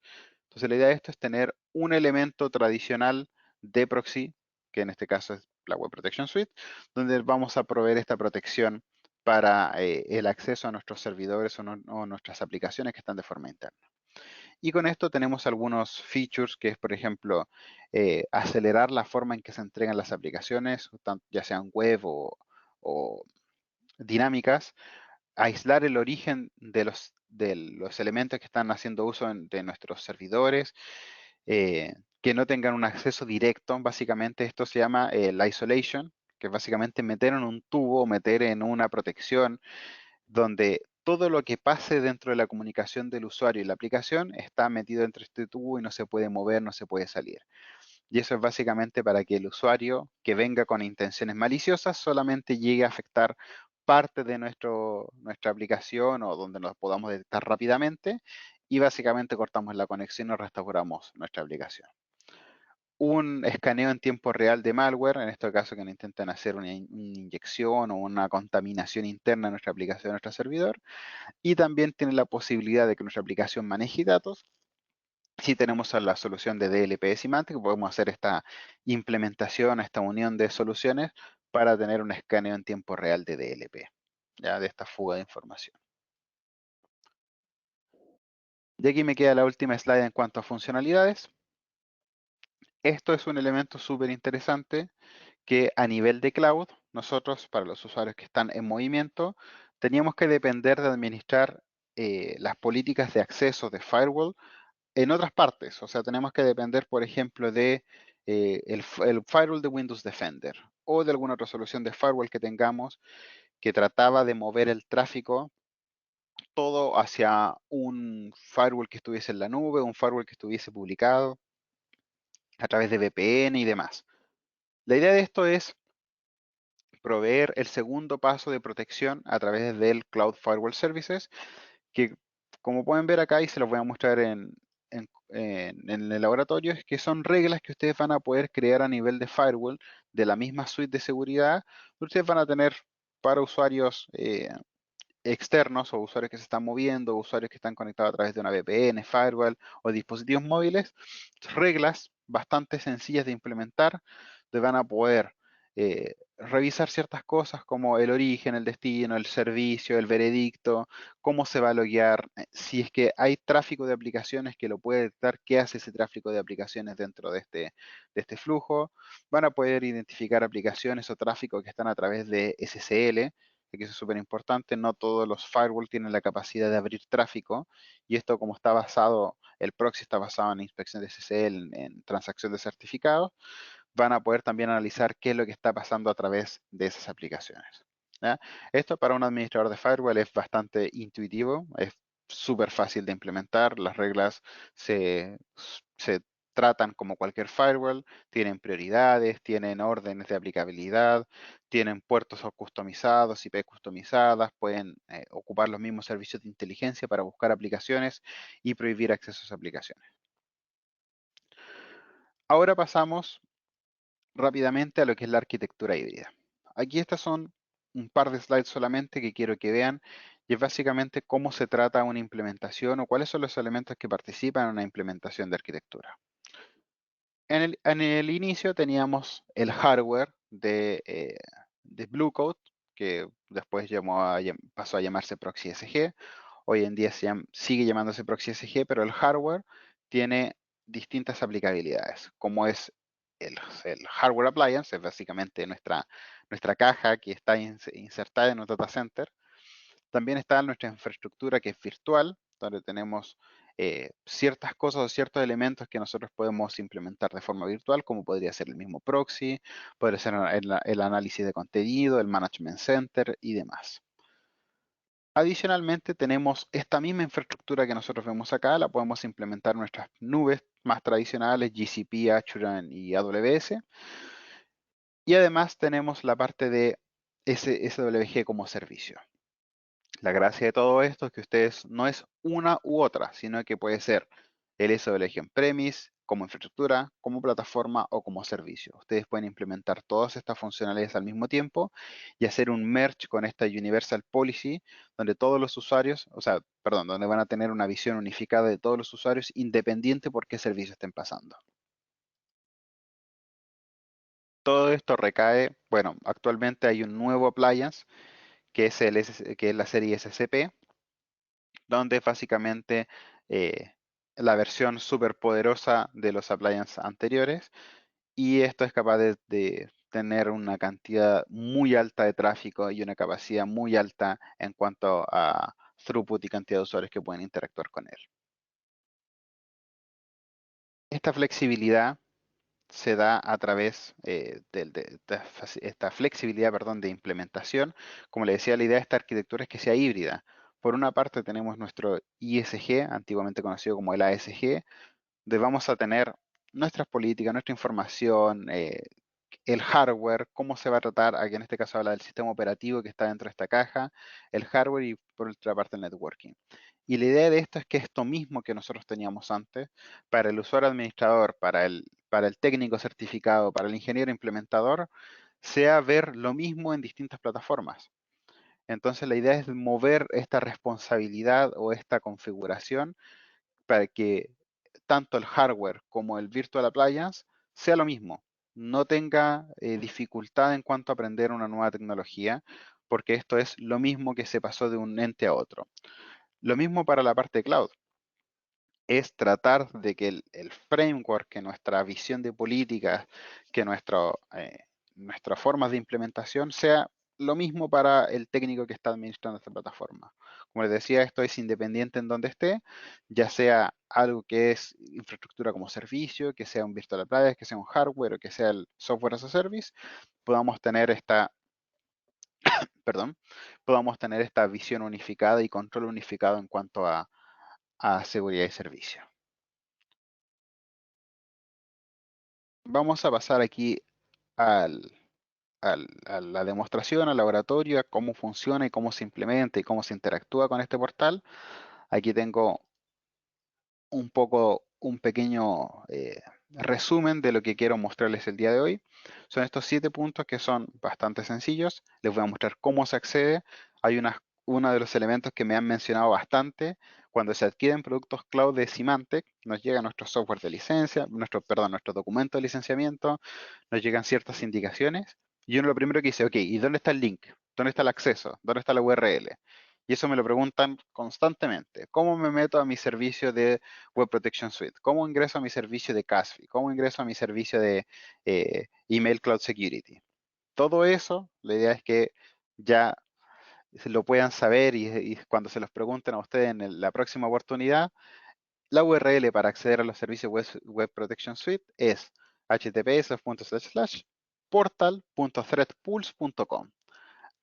Entonces la idea de esto es tener un elemento tradicional de proxy, que en este caso es la Web Protection Suite, donde vamos a proveer esta protección para el acceso a nuestros servidores o nuestras aplicaciones que están de forma interna. Y con esto tenemos algunos features que es, por ejemplo, acelerar la forma en que se entregan las aplicaciones, ya sean web o dinámicas, aislar el origen de los elementos que están haciendo uso de nuestros servidores, que no tengan un acceso directo. Básicamente esto se llama la isolation, que es básicamente meter en un tubo, meter en una protección, donde todo lo que pase dentro de la comunicación del usuario y la aplicación está metido dentro de este tubo y no se puede mover, no se puede salir. Y eso es básicamente para que el usuario que venga con intenciones maliciosas solamente llegue a afectar parte de nuestra aplicación o donde nos podamos detectar rápidamente y básicamente cortamos la conexión y restauramos nuestra aplicación. Un escaneo en tiempo real de malware, en este caso que no intenten hacer una inyección o una contaminación interna en nuestra aplicación, en nuestro servidor, y también tiene la posibilidad de que nuestra aplicación maneje datos. Si tenemos la solución de DLP Symantec, podemos hacer esta implementación, esta unión de soluciones para tener un escaneo en tiempo real de DLP, ya de esta fuga de información. Y aquí me queda la última slide en cuanto a funcionalidades. Esto es un elemento súper interesante que a nivel de cloud, nosotros, para los usuarios que están en movimiento, teníamos que depender de administrar las políticas de acceso de firewall en otras partes. O sea, tenemos que depender, por ejemplo, de el firewall de Windows Defender o de alguna otra solución de firewall que tengamos que trataba de mover el tráfico todo hacia un firewall que estuviese en la nube, un firewall que estuviese publicado a través de VPN y demás. La idea de esto es proveer el segundo paso de protección a través del Cloud Firewall Services, que como pueden ver acá y se los voy a mostrar en el laboratorio, es que son reglas que ustedes van a poder crear a nivel de firewall de la misma suite de seguridad. Ustedes van a tener para usuarios externos o usuarios que se están moviendo, usuarios que están conectados a través de una VPN, firewall o dispositivos móviles, reglas bastante sencillas de implementar, donde van a poder revisar ciertas cosas como el origen, el destino, el servicio, el veredicto, cómo se va a loguear, si es que hay tráfico de aplicaciones que lo puede detectar, qué hace ese tráfico de aplicaciones dentro de este flujo. Van a poder identificar aplicaciones o tráfico que están a través de SSL, que eso es súper importante. No todos los firewalls tienen la capacidad de abrir tráfico, y esto, como está basado, el proxy está basado en inspección de SSL, en transacción de certificados, van a poder también analizar qué es lo que está pasando a través de esas aplicaciones. ¿Ya? Esto para un administrador de firewall es bastante intuitivo, es súper fácil de implementar, las reglas se tratan como cualquier firewall, tienen prioridades, tienen órdenes de aplicabilidad, tienen puertos customizados, IP customizadas, pueden ocupar los mismos servicios de inteligencia para buscar aplicaciones y prohibir acceso a esas aplicaciones. Ahora pasamos rápidamente a lo que es la arquitectura híbrida. Aquí estas son un par de slides solamente que quiero que vean, y es básicamente cómo se trata una implementación o cuáles son los elementos que participan en una implementación de arquitectura. En el inicio teníamos el hardware de Blue Coat, que después pasó a llamarse Proxy SG. Hoy en día sigue llamándose Proxy SG, pero el hardware tiene distintas aplicabilidades, como es el hardware appliance, es básicamente nuestra caja que está insertada en un data center. También está nuestra infraestructura, que es virtual, donde tenemos ciertas cosas o ciertos elementos que nosotros podemos implementar de forma virtual, como podría ser el mismo proxy, podría ser el análisis de contenido, el management center y demás. Adicionalmente, tenemos esta misma infraestructura que nosotros vemos acá, la podemos implementar en nuestras nubes más tradicionales, GCP, Azure y AWS. Y además tenemos la parte de SWG como servicio. La gracia de todo esto es que ustedes no es una u otra, sino que puede ser el SWG on-premise, como infraestructura, como plataforma o como servicio. Ustedes pueden implementar todas estas funcionalidades al mismo tiempo y hacer un merge con esta Universal Policy, donde todos los usuarios, donde van a tener una visión unificada de todos los usuarios, independiente por qué servicio estén pasando. Todo esto recae, bueno, actualmente hay un nuevo appliance que es que es la serie SCP, donde es básicamente eh, la versión súper poderosa de los appliances anteriores, y esto es capaz de tener una cantidad muy alta de tráfico y una capacidad muy alta en cuanto a throughput y cantidad de usuarios que pueden interactuar con él. Esta flexibilidad se da a través esta flexibilidad, perdón, de implementación. Como le decía, la idea de esta arquitectura es que sea híbrida. Por una parte tenemos nuestro ISG, antiguamente conocido como el ASG, donde vamos a tener nuestras políticas, nuestra información, el hardware, cómo se va a tratar. Aquí en este caso habla del sistema operativo que está dentro de esta caja, el hardware y por otra parte el networking. Y la idea de esto es que esto mismo que nosotros teníamos antes, para el usuario administrador, para el técnico certificado, para el ingeniero implementador, sea ver lo mismo en distintas plataformas. Entonces la idea es mover esta responsabilidad o esta configuración para que tanto el hardware como el virtual appliance sea lo mismo, no tenga dificultad en cuanto a aprender una nueva tecnología, porque esto es lo mismo que se pasó de un ente a otro. Lo mismo para la parte de cloud, es tratar de que el framework, que nuestra visión de políticas, que nuestras formas de implementación sea lo mismo para el técnico que está administrando esta plataforma. Como les decía, esto es independiente en donde esté, ya sea algo que es infraestructura como servicio, que sea un virtual appliance, que sea un hardware o que sea el software as a service, podamos tener perdón, podamos tener esta visión unificada y control unificado en cuanto a seguridad y servicio. Vamos a pasar aquí al, a la demostración, al laboratorio, a cómo funciona y cómo se implementa y cómo se interactúa con este portal. Aquí tengo un pequeño resumen de lo que quiero mostrarles el día de hoy. Son estos 7 puntos que son bastante sencillos. Les voy a mostrar cómo se accede. Hay uno de los elementos que me han mencionado bastante. Cuando se adquieren productos cloud de Symantec, nos llega nuestro software de licencia, nuestro documento de licenciamiento, nos llegan ciertas indicaciones. Y uno lo primero que dice, ok, ¿y dónde está el link? ¿Dónde está el acceso? ¿Dónde está la URL? Y eso me lo preguntan constantemente. ¿Cómo me meto a mi servicio de Web Protection Suite? ¿Cómo ingreso a mi servicio de CASFI? ¿Cómo ingreso a mi servicio de Email Cloud Security? Todo eso, la idea es que ya se lo puedan saber y cuando se los pregunten a ustedes en la próxima oportunidad, la URL para acceder a los servicios Web Protection Suite es https://portal.threatpools.com.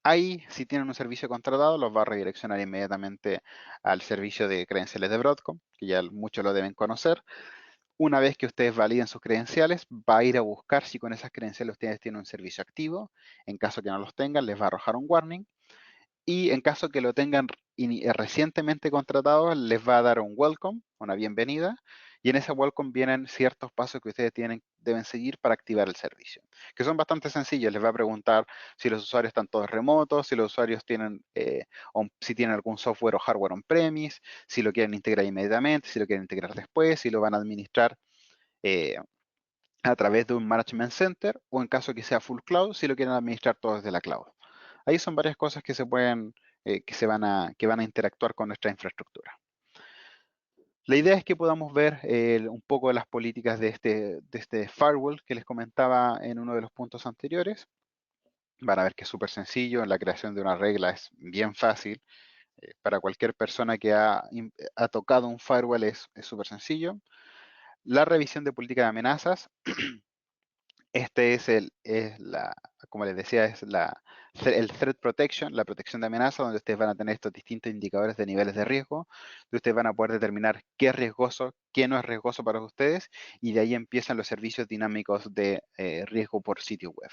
Ahí, si tienen un servicio contratado, los va a redireccionar inmediatamente al servicio de credenciales de Broadcom, que ya muchos lo deben conocer. Una vez que ustedes validen sus credenciales, va a ir a buscar si con esas credenciales ustedes tienen un servicio activo. En caso que no los tengan, les va a arrojar un warning. Y en caso que lo tengan recientemente contratado, les va a dar un welcome, una bienvenida. Y en ese welcome vienen ciertos pasos que ustedes deben seguir para activar el servicio, que son bastante sencillos. Les va a preguntar si los usuarios están todos remotos, si los usuarios tienen, si tienen algún software o hardware on-premise, si lo quieren integrar inmediatamente, si lo quieren integrar después, si lo van a administrar eh, a través de un management center o en caso que sea full cloud, si lo quieren administrar todo desde la cloud. Ahí son varias cosas que se pueden, que van a interactuar con nuestra infraestructura. La idea es que podamos ver un poco de las políticas de este firewall que les comentaba en uno de los puntos anteriores. Van a ver que es súper sencillo, la creación de una regla es bien fácil. Para cualquier persona que ha tocado un firewall es súper sencillo. La revisión de política de amenazas. Este como les decía, el Threat Protection, la protección de amenaza, donde ustedes van a tener estos distintos indicadores de niveles de riesgo, donde ustedes van a poder determinar qué es riesgoso, qué no es riesgoso para ustedes, y de ahí empiezan los servicios dinámicos de riesgo por sitio web.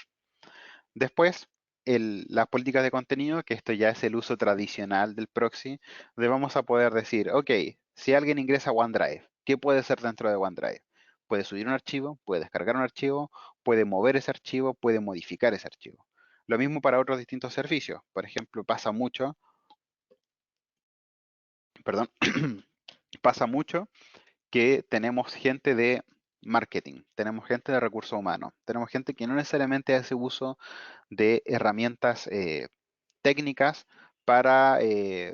Después, las políticas de contenido, que esto ya es el uso tradicional del proxy, donde vamos a poder decir, ok, si alguien ingresa a OneDrive, ¿qué puede hacer dentro de OneDrive? Puede subir un archivo, puede descargar un archivo, puede mover ese archivo, puede modificar ese archivo. Lo mismo para otros distintos servicios. Por ejemplo, pasa mucho, perdón, pasa mucho que tenemos gente de marketing, tenemos gente de recursos humanos, tenemos gente que no necesariamente hace uso de herramientas técnicas para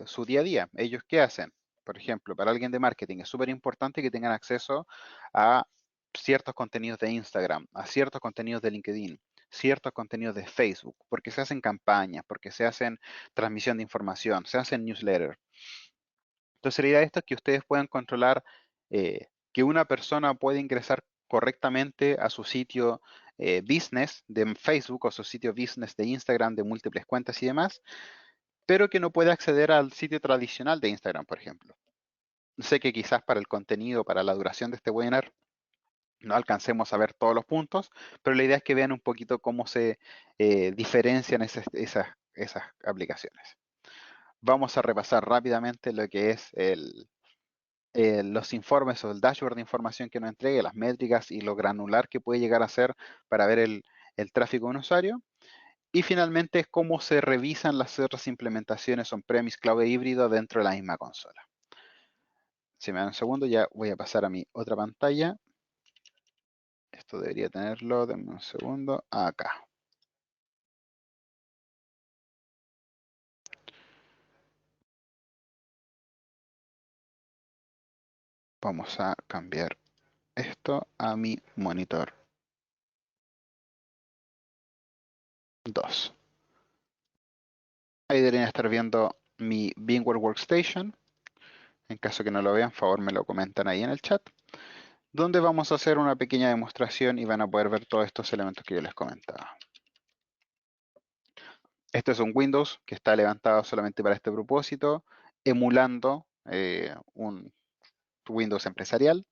su día a día. ¿Ellos qué hacen? Por ejemplo, para alguien de marketing es súper importante que tengan acceso a ciertos contenidos de Instagram, a ciertos contenidos de LinkedIn, ciertos contenidos de Facebook, porque se hacen campañas, porque se hacen transmisión de información, se hacen newsletters. Entonces la idea de esto es que ustedes puedan controlar que una persona puede ingresar correctamente a su sitio business de Facebook o su sitio business de Instagram de múltiples cuentas y demás, pero que no puede acceder al sitio tradicional de Instagram, por ejemplo. Sé que quizás para el contenido, para la duración de este webinar, no alcancemos a ver todos los puntos, pero la idea es que vean un poquito cómo se diferencian esas aplicaciones. Vamos a repasar rápidamente lo que es los informes o el dashboard de información que nos entregue, las métricas y lo granular que puede llegar a ser para ver el tráfico de un usuario. Y finalmente es cómo se revisan las otras implementaciones on-premise, cloud e híbrido dentro de la misma consola. Si me dan un segundo, ya voy a pasar a mi otra pantalla. Esto debería tenerlo, denme un segundo, acá. Vamos a cambiar esto a mi monitor 2. Ahí deberían estar viendo mi VMware Workstation. En caso que no lo vean, por favor me lo comentan ahí en el chat, donde vamos a hacer una pequeña demostración y van a poder ver todos estos elementos que yo les comentaba. Esto es un Windows que está levantado solamente para este propósito, emulando un Windows empresarial.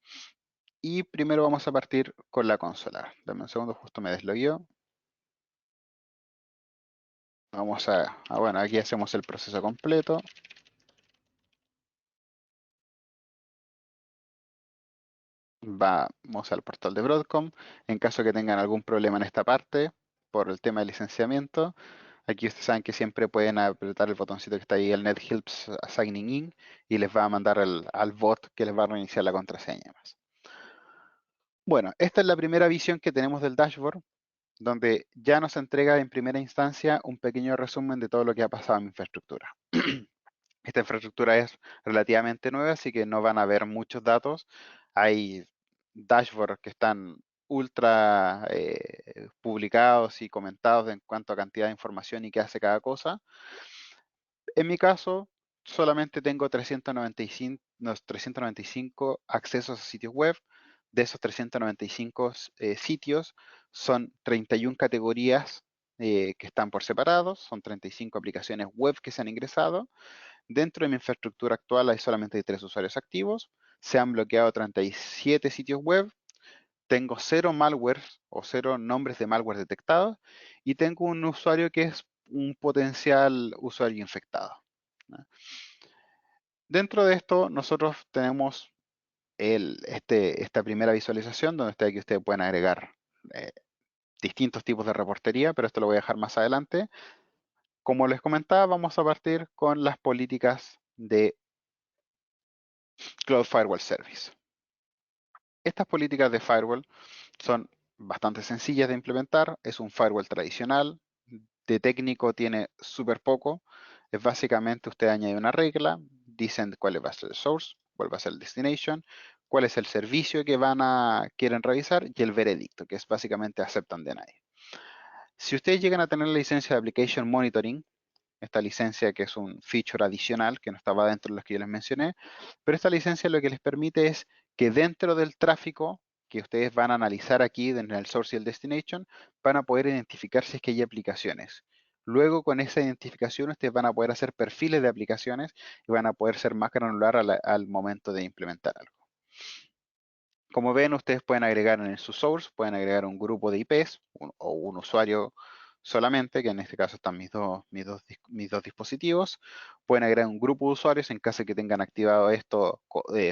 Y primero vamos a partir con la consola. Dame un segundo, justo me deslogueó. Vamos bueno, aquí hacemos el proceso completo. Vamos al portal de Broadcom. En caso que tengan algún problema en esta parte, por el tema de licenciamiento, aquí ustedes saben que siempre pueden apretar el botoncito que está ahí, el NetHelps Signing In, y les va a mandar al bot que les va a reiniciar la contraseña. Bueno, esta es la primera visión que tenemos del dashboard, donde ya nos entrega en primera instancia un pequeño resumen de todo lo que ha pasado en mi infraestructura. Esta infraestructura es relativamente nueva, así que no van a ver muchos datos. Hay dashboards que están ultra publicados y comentados en cuanto a cantidad de información y qué hace cada cosa. En mi caso, solamente tengo 395 accesos a sitios web. De esos 395 sitios, son 31 categorías que están por separados, son 35 aplicaciones web que se han ingresado. Dentro de mi infraestructura actual hay solamente 3 usuarios activos. Se han bloqueado 37 sitios web. Tengo 0 malware o 0 nombres de malware detectados. Y tengo un usuario que es un potencial usuario infectado, ¿no? Dentro de esto, nosotros tenemos esta primera visualización donde aquí ustedes pueden agregar eh, distintos tipos de reportería, pero esto lo voy a dejar más adelante. Como les comentaba, vamos a partir con las políticas de Cloud Firewall Service. Estas políticas de firewall son bastante sencillas de implementar. Es un firewall tradicional. De técnico tiene súper poco. Es básicamente usted añade una regla, dicen cuál va a ser el source, cuál va a ser el destination, cuál es el servicio que quieren revisar y el veredicto, que es básicamente aceptan deny. Si ustedes llegan a tener la licencia de Application Monitoring, esta licencia que es un feature adicional que no estaba dentro de los que yo les mencioné, pero esta licencia lo que les permite es que dentro del tráfico que ustedes van a analizar aquí en el source y el destination, van a poder identificar si es que hay aplicaciones. Luego con esa identificación ustedes van a poder hacer perfiles de aplicaciones y van a poder ser más granular al momento de implementar algo. Como ven, ustedes pueden agregar en su source, pueden agregar un grupo de IPs o un usuario solamente, que en este caso están mis dos dispositivos. Pueden agregar un grupo de usuarios en caso de que tengan activado esto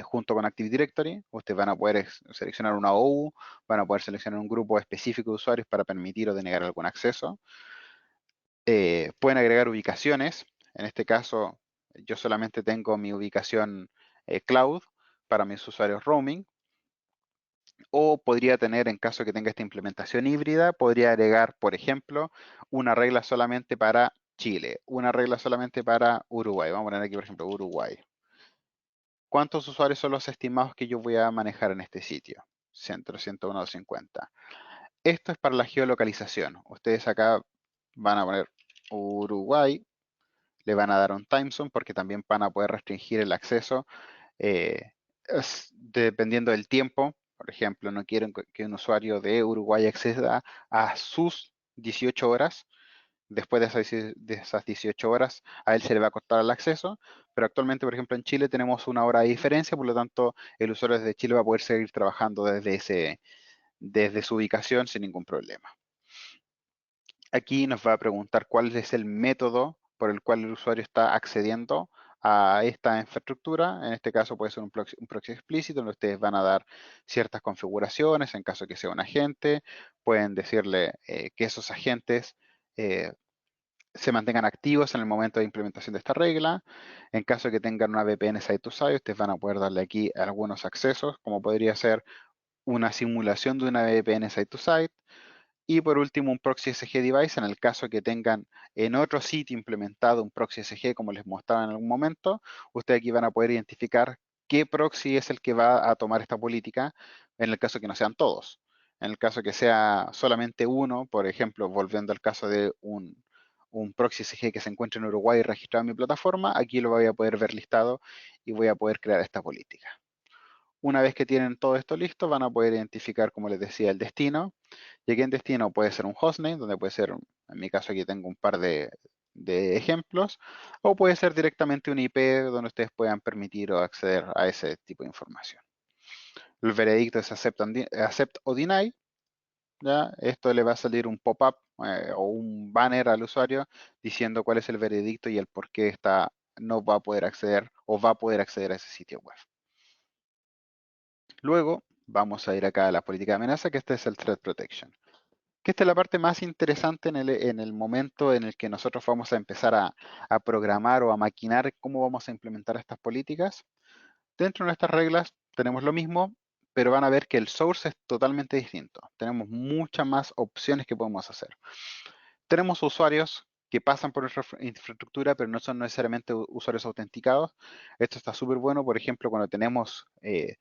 junto con Active Directory. Ustedes van a poder seleccionar una OU, van a poder seleccionar un grupo específico de usuarios para permitir o denegar algún acceso. Pueden agregar ubicaciones. En este caso, yo solamente tengo mi ubicación cloud para mis usuarios roaming. O podría tener, en caso que tenga esta implementación híbrida, podría agregar, por ejemplo, una regla solamente para Chile, una regla solamente para Uruguay. Vamos a poner aquí, por ejemplo, Uruguay. ¿Cuántos usuarios son los estimados que yo voy a manejar en este sitio? 100, 101, 250. Esto es para la geolocalización. Ustedes acá van a poner Uruguay, le van a dar un time zone porque también van a poder restringir el acceso eh, dependiendo del tiempo. Por ejemplo, no quieren que un usuario de Uruguay acceda a sus 18 horas. Después de esas 18 horas, a él se le va a cortar el acceso. Pero actualmente, por ejemplo, en Chile tenemos una hora de diferencia, por lo tanto, el usuario desde Chile va a poder seguir trabajando desde su ubicación sin ningún problema. Aquí nos va a preguntar cuál es el método por el cual el usuario está accediendo a esta infraestructura. En este caso puede ser un proxy explícito, donde ustedes van a dar ciertas configuraciones en caso que sea un agente. Pueden decirle que esos agentes eh, se mantengan activos en el momento de implementación de esta regla. En caso de que tengan una VPN site to site, ustedes van a poder darle aquí algunos accesos, como podría ser una simulación de una VPN site to site. Y por último, un proxy SG device en el caso que tengan en otro sitio implementado un proxy SG, como les mostraba en algún momento. Ustedes aquí van a poder identificar qué proxy es el que va a tomar esta política en el caso que no sean todos. En el caso que sea solamente uno, por ejemplo, volviendo al caso de un proxy SG que se encuentre en Uruguay registrado en mi plataforma, aquí lo voy a poder ver listado y voy a poder crear esta política. Una vez que tienen todo esto listo, van a poder identificar, como les decía, el destino. Y aquí en destino puede ser un hostname, donde puede ser, en mi caso aquí tengo un par de ejemplos, o puede ser directamente un IP donde ustedes puedan permitir o acceder a ese tipo de información. El veredicto es accept o deny. ¿Ya? Esto le va a salir un pop-up o un banner al usuario diciendo cuál es el veredicto y el por qué no va a poder acceder o va a poder acceder a ese sitio web. Luego vamos a ir acá a la política de amenaza, que este es el Threat Protection. Que esta es la parte más interesante en el momento en el que nosotros vamos a empezar a programar o a maquinar cómo vamos a implementar estas políticas. Dentro de nuestras reglas tenemos lo mismo, pero van a ver que el source es totalmente distinto. Tenemos muchas más opciones que podemos hacer. Tenemos usuarios que pasan por nuestra infraestructura, pero no son necesariamente usuarios autenticados. Esto está súper bueno, por ejemplo, cuando tenemos eh,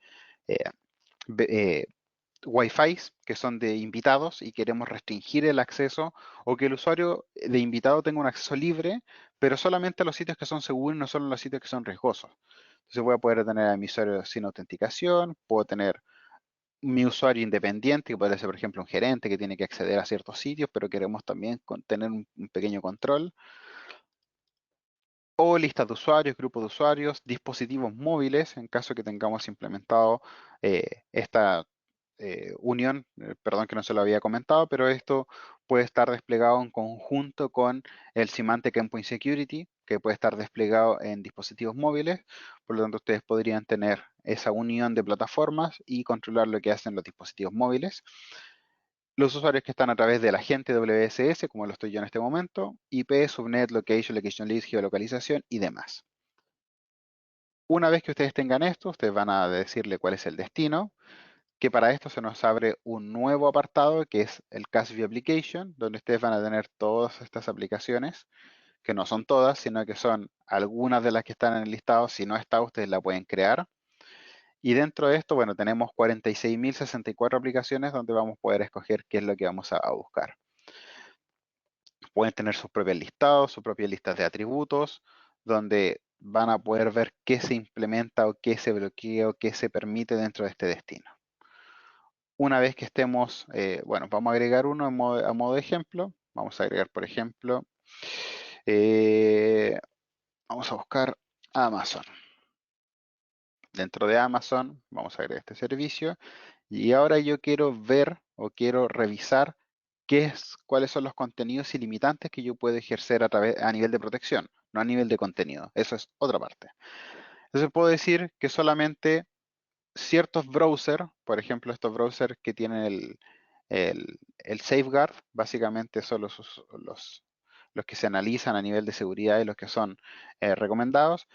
eh, Wi-Fi que son de invitados y queremos restringir el acceso o que el usuario de invitado tenga un acceso libre, pero solamente a los sitios que son seguros, no solo a los sitios que son riesgosos. Entonces voy a poder tener a mi usuario sin autenticación, puedo tener mi usuario independiente, que puede ser, por ejemplo, un gerente que tiene que acceder a ciertos sitios, pero queremos también tener un pequeño control. O listas de usuarios, grupos de usuarios, dispositivos móviles, en caso que tengamos implementado esta unión, perdón que no se lo había comentado, pero esto puede estar desplegado en conjunto con el Symantec Endpoint Security, que puede estar desplegado en dispositivos móviles. Por lo tanto, ustedes podrían tener esa unión de plataformas y controlar lo que hacen los dispositivos móviles. Los usuarios que están a través del agente WSS, como lo estoy yo en este momento, IP, subnet, location, location list, geolocalización y demás. Una vez que ustedes tengan esto, ustedes van a decirle cuál es el destino, que para esto se nos abre un nuevo apartado que es el CASB Application, donde ustedes van a tener todas estas aplicaciones, que no son todas, sino que son algunas de las que están en el listado. Si no está, ustedes la pueden crear. Y dentro de esto, bueno, tenemos 46.064 aplicaciones donde vamos a poder escoger qué es lo que vamos a buscar. Pueden tener sus propios listados, sus propias listas de atributos, donde van a poder ver qué se implementa o qué se bloquea o qué se permite dentro de este destino. Una vez que estemos, bueno, vamos a agregar uno a modo de ejemplo. Vamos a agregar, por ejemplo, eh, vamos a buscar Amazon. Dentro de Amazon vamos a agregar este servicio y ahora yo quiero ver o quiero revisar cuáles son los contenidos ilimitantes que yo puedo ejercer a nivel de protección, no a nivel de contenido. Eso es otra parte. Entonces puedo decir que solamente ciertos browsers, por ejemplo, estos browsers que tienen el safeguard, básicamente son los que se analizan a nivel de seguridad y los que son recomendados.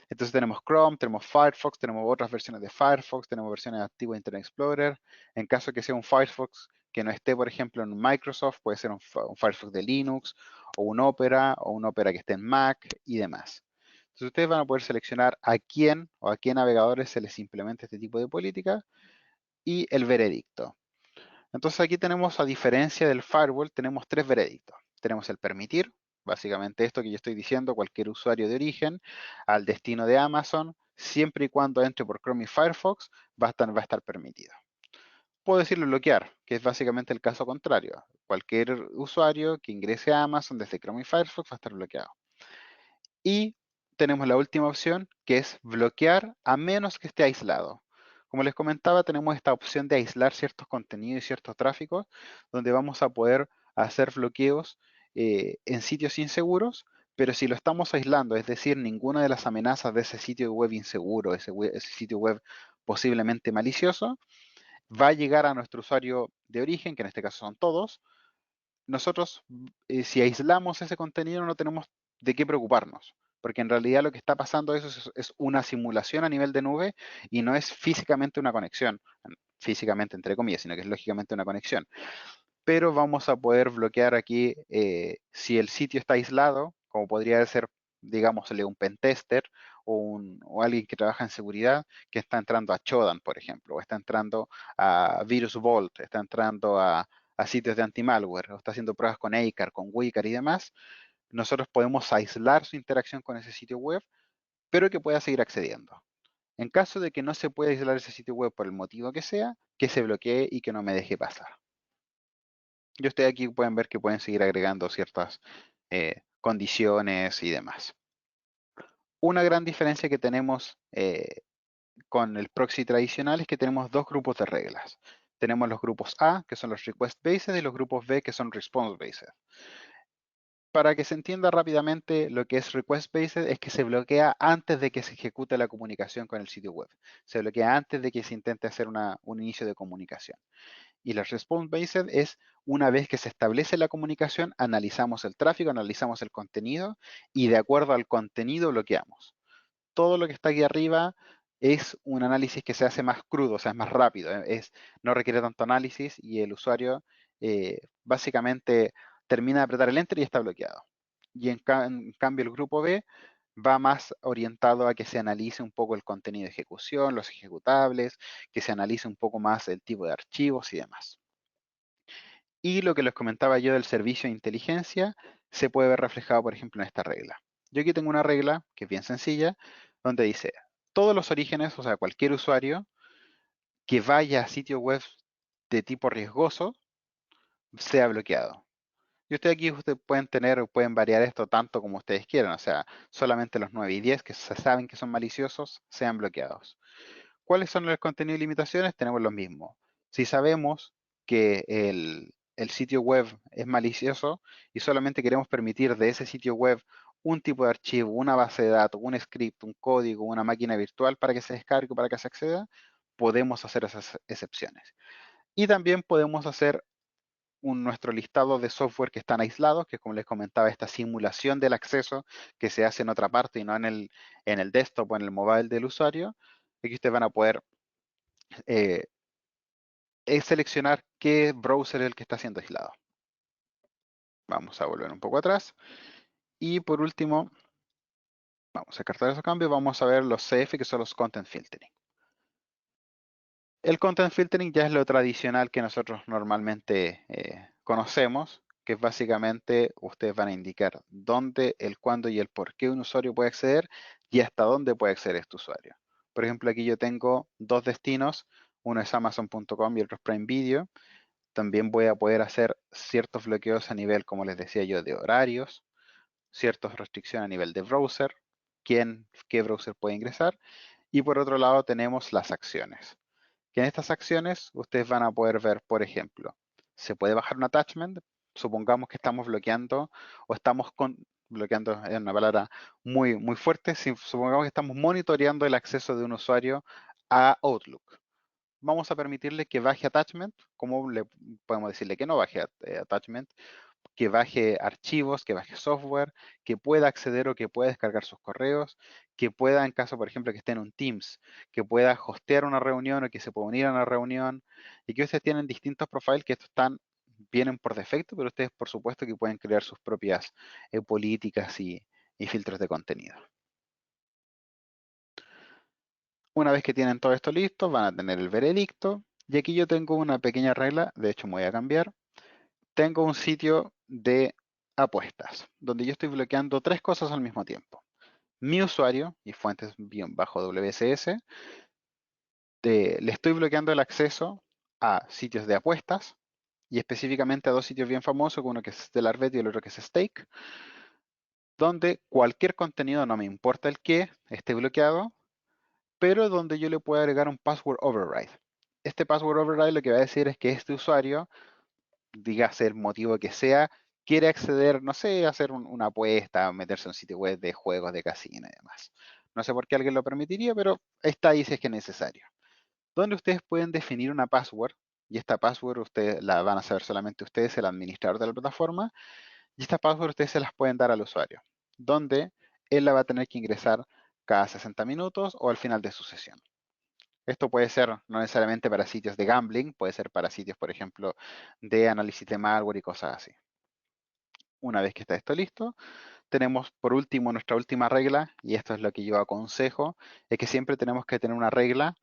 Entonces tenemos Chrome, tenemos Firefox, tenemos otras versiones de Firefox, tenemos versiones activas de Internet Explorer. En caso que sea un Firefox que no esté, por ejemplo, en Microsoft, puede ser un Firefox de Linux o un Opera que esté en Mac y demás. Entonces ustedes van a poder seleccionar a quién o a qué navegadores se les implementa este tipo de política y el veredicto. Entonces aquí tenemos, a diferencia del firewall, tenemos tres veredictos. Tenemos el permitir, básicamente esto que yo estoy diciendo, cualquier usuario de origen al destino de Amazon, siempre y cuando entre por Chrome y Firefox, va a estar permitido. Puedo decirlo bloquear, que es básicamente el caso contrario. Cualquier usuario que ingrese a Amazon desde Chrome y Firefox va a estar bloqueado. Y tenemos la última opción, que es bloquear a menos que esté aislado. Como les comentaba, tenemos esta opción de aislar ciertos contenidos y ciertos tráficos, donde vamos a poder hacer bloqueos en sitios inseguros, pero si lo estamos aislando, es decir, ninguna de las amenazas de ese sitio web inseguro, ese sitio web posiblemente malicioso, va a llegar a nuestro usuario de origen, que en este caso son todos. Nosotros, si aislamos ese contenido, no tenemos de qué preocuparnos, porque en realidad lo que está pasando es una simulación a nivel de nube y no es físicamente una conexión, físicamente entre comillas, sino que es lógicamente una conexión. Pero vamos a poder bloquear aquí si el sitio está aislado, como podría ser, digámosle, un pentester o alguien que trabaja en seguridad que está entrando a Chodan, por ejemplo, o está entrando a Virus Vault, está entrando a sitios de anti-malware, o está haciendo pruebas con ACAR, con Wicar y demás. Nosotros podemos aislar su interacción con ese sitio web, pero que pueda seguir accediendo. En caso de que no se pueda aislar ese sitio web por el motivo que sea, que se bloquee y que no me deje pasar. Y ustedes aquí pueden ver que pueden seguir agregando ciertas condiciones y demás. Una gran diferencia que tenemos con el proxy tradicional es que tenemos dos grupos de reglas. Tenemos los grupos A, que son los request based, y los grupos B, que son response based. Para que se entienda rápidamente, lo que es request based es que se bloquea antes de que se ejecute la comunicación con el sitio web. Se bloquea antes de que se intente hacer un inicio de comunicación. Y la response based es una vez que se establece la comunicación, analizamos el tráfico, analizamos el contenido y de acuerdo al contenido bloqueamos. Todo lo que está aquí arriba es un análisis que se hace más crudo, o sea, es más rápido, no requiere tanto análisis y el usuario básicamente termina de apretar el enter y está bloqueado. Y en cambio el grupo B va más orientado a que se analice un poco el contenido de ejecución, los ejecutables, que se analice un poco más el tipo de archivos y demás. Y lo que les comentaba yo del servicio de inteligencia se puede ver reflejado, por ejemplo, en esta regla. Yo aquí tengo una regla que es bien sencilla, donde dice, todos los orígenes, o sea, cualquier usuario que vaya a sitio web de tipo riesgoso, sea bloqueado. Y ustedes aquí pueden tener o pueden variar esto tanto como ustedes quieran, o sea, solamente los 9 y 10 que se saben que son maliciosos sean bloqueados. ¿Cuáles son los contenidos y limitaciones? Tenemos los mismos. Si sabemos que el sitio web es malicioso y solamente queremos permitir de ese sitio web un tipo de archivo, una base de datos, un script, un código, una máquina virtual para que se descargue o para que se acceda, podemos hacer esas excepciones. Y también podemos hacer nuestro listado de software que están aislados, que como les comentaba, esta simulación del acceso que se hace en otra parte y no en el desktop o en el mobile del usuario. Aquí ustedes van a poder eh, es seleccionar qué browser es el que está siendo aislado. Vamos a volver un poco atrás. Y por último, vamos a cartar esos cambios. Vamos a ver los CF, que son los Content Filtering. El Content Filtering ya es lo tradicional que nosotros normalmente conocemos, que es básicamente ustedes van a indicar dónde, el cuándo y el por qué un usuario puede acceder y hasta dónde puede acceder este usuario. Por ejemplo, aquí yo tengo dos destinos, uno es Amazon.com y otro es Prime Video. También voy a poder hacer ciertos bloqueos a nivel, como les decía yo, de horarios, ciertas restricciones a nivel de browser, qué browser puede ingresar. Y por otro lado tenemos las acciones. Que en estas acciones ustedes van a poder ver, por ejemplo, se puede bajar un attachment. Supongamos que estamos bloqueando o estamos bloqueando es una palabra muy, muy fuerte. Supongamos que estamos monitoreando el acceso de un usuario a Outlook. Vamos a permitirle que baje attachment, como le podemos decirle que no baje attachment, que baje archivos, que baje software, que pueda acceder o que pueda descargar sus correos, que pueda, en caso, por ejemplo, que esté en un Teams, que pueda hostear una reunión o que se pueda unir a una reunión, y que ustedes tienen distintos profiles que estos vienen por defecto, pero ustedes, por supuesto, que pueden crear sus propias políticas y filtros de contenido. Una vez que tienen todo esto listo, van a tener el veredicto. Y aquí yo tengo una pequeña regla, de hecho me voy a cambiar. Tengo un sitio de apuestas, donde yo estoy bloqueando tres cosas al mismo tiempo. Mi usuario y fuentes-WSS, le estoy bloqueando el acceso a sitios de apuestas y específicamente a dos sitios bien famosos, uno que es StellarBet y el otro que es Stake, donde cualquier contenido, no me importa el qué, esté bloqueado, pero donde yo le puedo agregar un password override. Este password override lo que va a decir es que este usuario, dígase el motivo que sea, quiere acceder, no sé, a hacer una apuesta, meterse en un sitio web de juegos de casino y demás. No sé por qué alguien lo permitiría, pero está ahí si es que es necesario. Donde ustedes pueden definir una password, y esta password ustedes la van a saber solamente ustedes, el administrador de la plataforma, y esta password ustedes se las pueden dar al usuario, donde él la va a tener que ingresar cada 60 minutos o al final de su sesión. Esto puede ser no necesariamente para sitios de gambling, puede ser para sitios, por ejemplo, de análisis de malware y cosas así. Una vez que está esto listo, tenemos por último nuestra última regla, y esto es lo que yo aconsejo, es que siempre tenemos que tener una regla,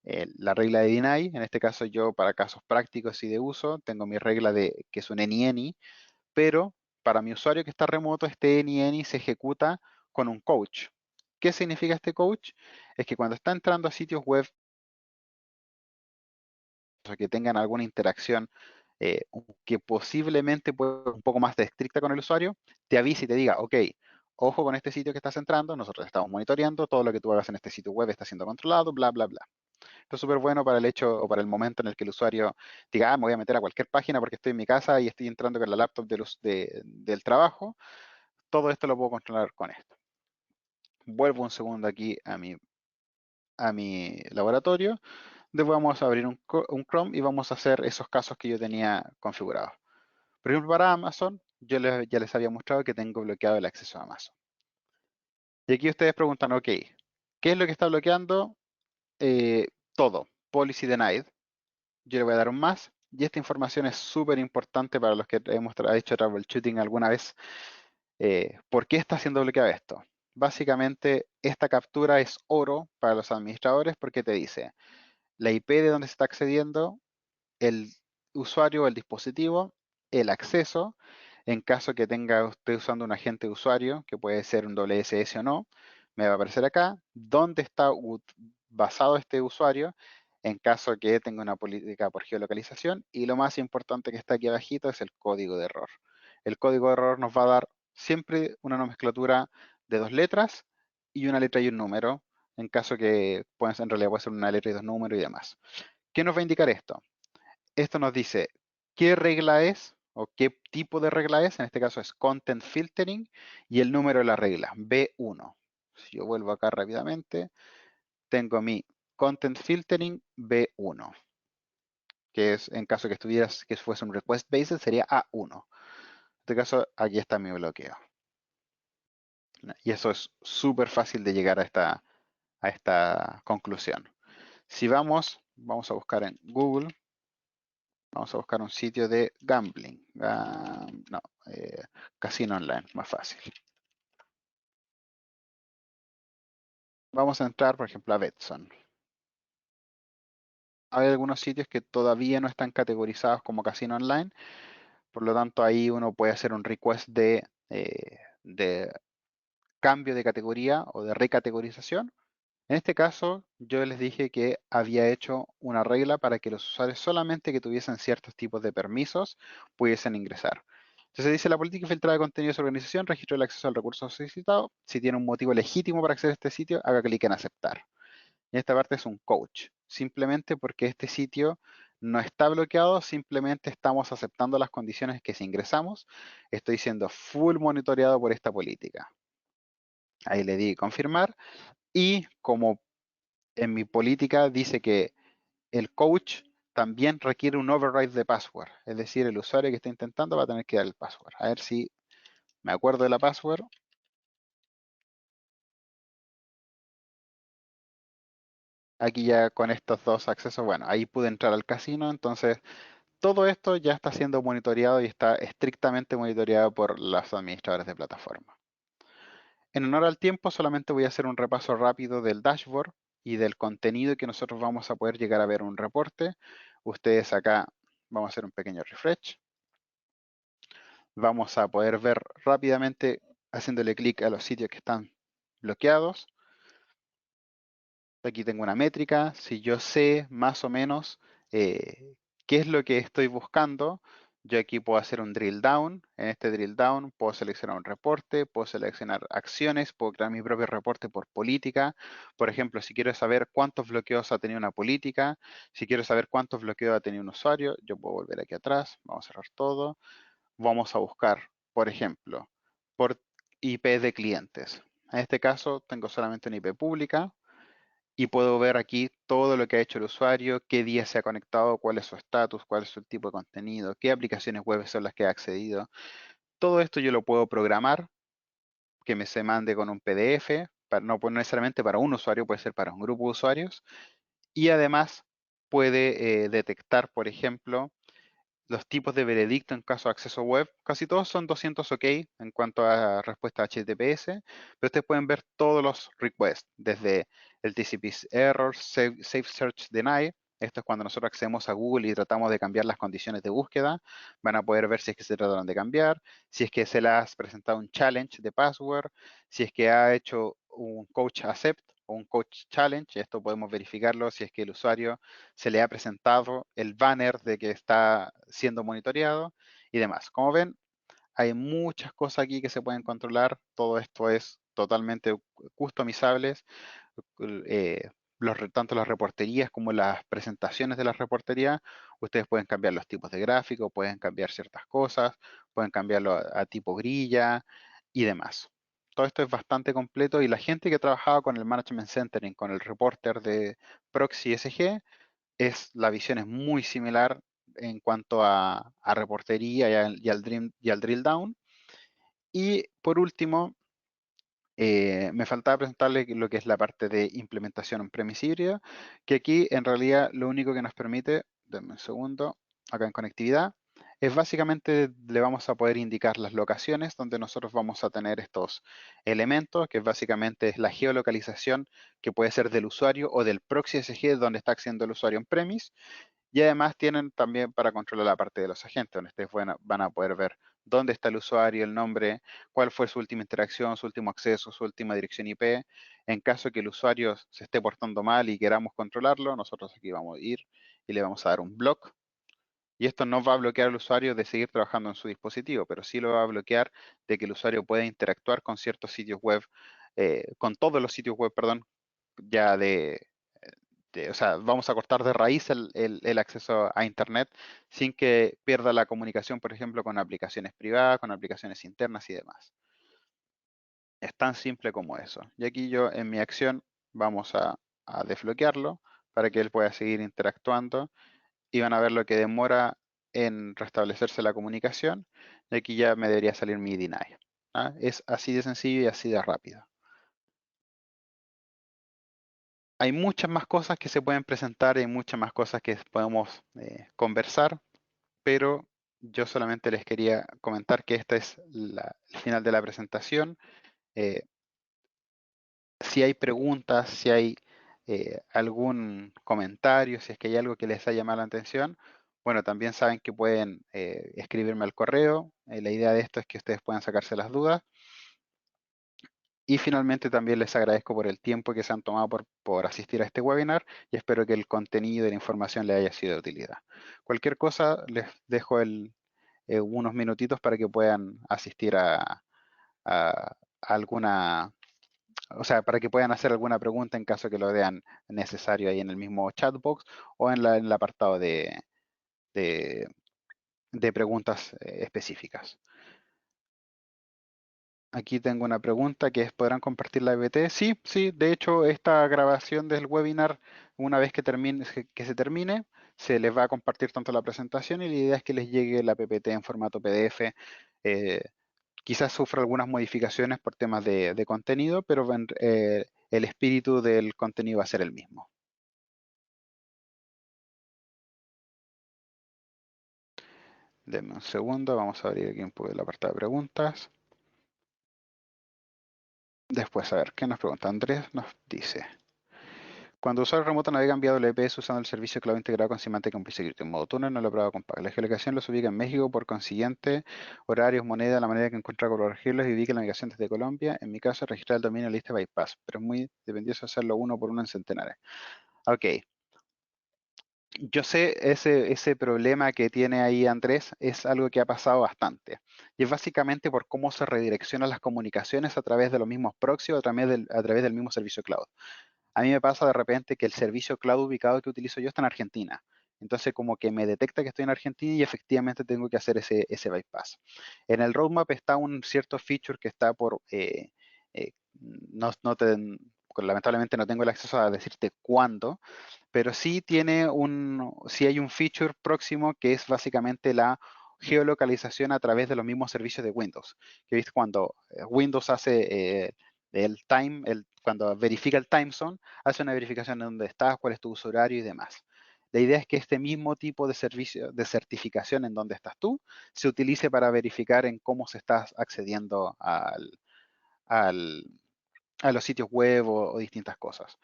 la regla de deny. En este caso yo para casos prácticos y de uso tengo mi regla de que es un any, pero para mi usuario que está remoto, este any se ejecuta con un coach. ¿Qué significa este coach? Es que cuando está entrando a sitios web o que tengan alguna interacción que posiblemente pueda ser un poco más estricta con el usuario, te avise y te diga, ok, ojo con este sitio que estás entrando, nosotros estamos monitoreando, todo lo que tú hagas en este sitio web está siendo controlado, bla, bla, bla. Esto es súper bueno para el hecho o para el momento en el que el usuario diga, me voy a meter a cualquier página porque estoy en mi casa y estoy entrando con la laptop del trabajo. Todo esto lo puedo controlar con esto. Vuelvo un segundo aquí a mi laboratorio. Después vamos a abrir un Chrome y vamos a hacer esos casos que yo tenía configurados. Por ejemplo, para Amazon, ya les había mostrado que tengo bloqueado el acceso a Amazon. Y aquí ustedes preguntan, ok, ¿qué es lo que está bloqueando? Todo, policy denied. Yo le voy a dar un más. Y esta información es súper importante para los que hemos hecho troubleshooting alguna vez. ¿Por qué está siendo bloqueado esto? Básicamente, esta captura es oro para los administradores porque te dice la IP de donde se está accediendo, el usuario o el dispositivo, el acceso, en caso que tenga usted usando un agente de usuario, que puede ser un WSS o no, me va a aparecer acá, dónde está basado este usuario, en caso que tenga una política por geolocalización, y lo más importante que está aquí abajito es el código de error. El código de error nos va a dar siempre una nomenclatura de dos letras y una letra y un número, en caso que en realidad puede ser una letra y dos números y demás. ¿Qué nos va a indicar esto? Esto nos dice qué regla es o qué tipo de regla es. En este caso es Content Filtering y el número de la regla, B1. Si yo vuelvo acá rápidamente, tengo mi Content Filtering B1, que es en caso que fuese un Request Based, sería A1. En este caso, aquí está mi bloqueo. Y eso es súper fácil de llegar a esta conclusión. Si vamos a buscar en Google. Vamos a buscar un sitio de gambling. No, casino online, más fácil. Vamos a entrar, por ejemplo, a Betson. Hay algunos sitios que todavía no están categorizados como casino online, por lo tanto ahí uno puede hacer un request de cambio de categoría o de recategorización. En este caso, yo les dije que había hecho una regla para que los usuarios solamente que tuviesen ciertos tipos de permisos pudiesen ingresar. Entonces dice la política filtrada de contenido de su organización, registró el acceso al recurso solicitado. Si tiene un motivo legítimo para acceder a este sitio, haga clic en aceptar. Y esta parte es un coach, simplemente porque este sitio no está bloqueado, simplemente estamos aceptando las condiciones que si ingresamos, estoy siendo full monitoreado por esta política. Ahí le di confirmar y como en mi política dice que el coach también requiere un override de password, es decir, el usuario que está intentando va a tener que dar el password. A ver si me acuerdo de la password. Aquí ya con estos dos accesos, bueno, ahí pude entrar al casino, entonces todo esto ya está siendo monitoreado y está estrictamente monitoreado por los administradores de plataforma. En honor al tiempo, solamente voy a hacer un repaso rápido del dashboard y del contenido que nosotros vamos a poder llegar a ver en un reporte. Ustedes acá vamos a hacer un pequeño refresh. Vamos a poder ver rápidamente haciéndole clic a los sitios que están bloqueados. Aquí tengo una métrica. Si yo sé más o menos qué es lo que estoy buscando, yo aquí puedo hacer un drill down. En este drill down puedo seleccionar un reporte, puedo seleccionar acciones, puedo crear mi propio reporte por política. Por ejemplo, si quiero saber cuántos bloqueos ha tenido una política, si quiero saber cuántos bloqueos ha tenido un usuario, yo puedo volver aquí atrás. Vamos a cerrar todo. Vamos a buscar, por ejemplo, por IP de clientes. En este caso tengo solamente una IP pública y puedo ver aquí todo lo que ha hecho el usuario, qué día se ha conectado, cuál es su estatus, cuál es su tipo de contenido, qué aplicaciones web son las que ha accedido. Todo esto yo lo puedo programar, que me se mande con un PDF, no necesariamente para un usuario, puede ser para un grupo de usuarios. Y además puede detectar, por ejemplo, los tipos de veredicto en caso de acceso web, casi todos son 200 OK en cuanto a respuesta HTTPS, pero ustedes pueden ver todos los requests, desde el TCP error, safe search deny, esto es cuando nosotros accedemos a Google y tratamos de cambiar las condiciones de búsqueda, van a poder ver si es que se trataron de cambiar, si es que se les ha presentado un challenge de password, si es que ha hecho un coach accept o un coach challenge. Esto podemos verificarlo si es que el usuario se le ha presentado el banner de que está siendo monitoreado y demás. Como ven, hay muchas cosas aquí que se pueden controlar. Todo esto es totalmente customizables. eh, tanto las reporterías como las presentaciones de las reporterías, ustedes pueden cambiar los tipos de gráficos, pueden cambiar ciertas cosas, pueden cambiarlo a tipo grilla y demás. Todo esto es bastante completo y la gente que trabajaba con el Management Centering, con el reporter de Proxy SG, la visión es muy similar en cuanto a reportería y al drill down. Y por último, me faltaba presentarle lo que es la parte de implementación on-premise híbrida, que aquí en realidad lo único que nos permite, denme un segundo, acá en conectividad, es básicamente le vamos a poder indicar las locaciones donde nosotros vamos a tener estos elementos, que básicamente es la geolocalización que puede ser del usuario o del proxy SG donde está accediendo el usuario on-premise, y además tienen también para controlar la parte de los agentes, donde ustedes van a poder ver dónde está el usuario, el nombre, cuál fue su última interacción, su último acceso, su última dirección IP. En caso que el usuario se esté portando mal y queramos controlarlo, nosotros aquí vamos a ir y le vamos a dar un block. Y esto no va a bloquear al usuario de seguir trabajando en su dispositivo, pero sí lo va a bloquear de que el usuario pueda interactuar con ciertos sitios web, con todos los sitios web, perdón, ya o sea, vamos a cortar de raíz el acceso a Internet sin que pierda la comunicación, por ejemplo, con aplicaciones privadas, con aplicaciones internas y demás. Es tan simple como eso. Y aquí yo en mi acción vamos a desbloquearlo para que él pueda seguir interactuando y van a ver lo que demora en restablecerse la comunicación. Y aquí ya me debería salir mi deny. ¿Ah? Es así de sencillo y así de rápido. Hay muchas más cosas que se pueden presentar y muchas más cosas que podemos conversar, pero yo solamente les quería comentar que este es el final de la presentación. Eh, si hay preguntas, si hay algún comentario, si es que hay algo que les haya llamado la atención, bueno, también saben que pueden escribirme al correo. La idea de esto es que ustedes puedan sacarse las dudas. Y finalmente también les agradezco por el tiempo que se han tomado por asistir a este webinar y espero que el contenido y la información les haya sido de utilidad. Cualquier cosa, les dejo unos minutitos para que puedan asistir a alguna, o sea, para que puedan hacer alguna pregunta en caso que lo vean necesario ahí en el mismo chat box o en el apartado de- de preguntas específicas. Aquí tengo una pregunta que es, ¿podrán compartir la PPT? Sí, sí, de hecho esta grabación del webinar, una vez que que se termine, se les va a compartir tanto la presentación y la idea es que les llegue la PPT en formato PDF. Eh, Quizás sufra algunas modificaciones por temas de contenido, pero el espíritu del contenido va a ser el mismo. Denme un segundo, vamos a abrir aquí un poco el apartado de preguntas. Después, a ver, ¿qué nos pregunta? Andrés nos dice, cuando usuario remoto navega en vía WPS usando el servicio cloud integrado con Symantec Complete Security en modo túnel, no lo he probado con Pack. La geolocalización los ubica en México, por consiguiente, horarios, moneda, la manera que encuentra corregirlos y ubica la navegación desde Colombia. En mi caso, registrar el dominio lista bypass, pero es muy dependiente hacerlo uno por uno en centenares. Ok, yo sé ese problema que tiene ahí Andrés es algo que ha pasado bastante. Y es básicamente por cómo se redireccionan las comunicaciones a través de los mismos proxy o a través del mismo servicio cloud. A mí me pasa de repente que el servicio cloud ubicado que utilizo yo está en Argentina. Entonces como que me detecta que estoy en Argentina y efectivamente tengo que hacer ese bypass. En el roadmap está un cierto feature que está no lamentablemente no tengo el acceso a decirte cuándo, pero sí hay un feature próximo que es básicamente la geolocalización a través de los mismos servicios de Windows. Que viste cuando Windows hace cuando verifica el time zone, hace una verificación de dónde estás, cuál es tu uso horario y demás. La idea es que este mismo tipo de servicio de certificación en donde estás tú se utilice para verificar en cómo se está accediendo al, a los sitios web o distintas cosas.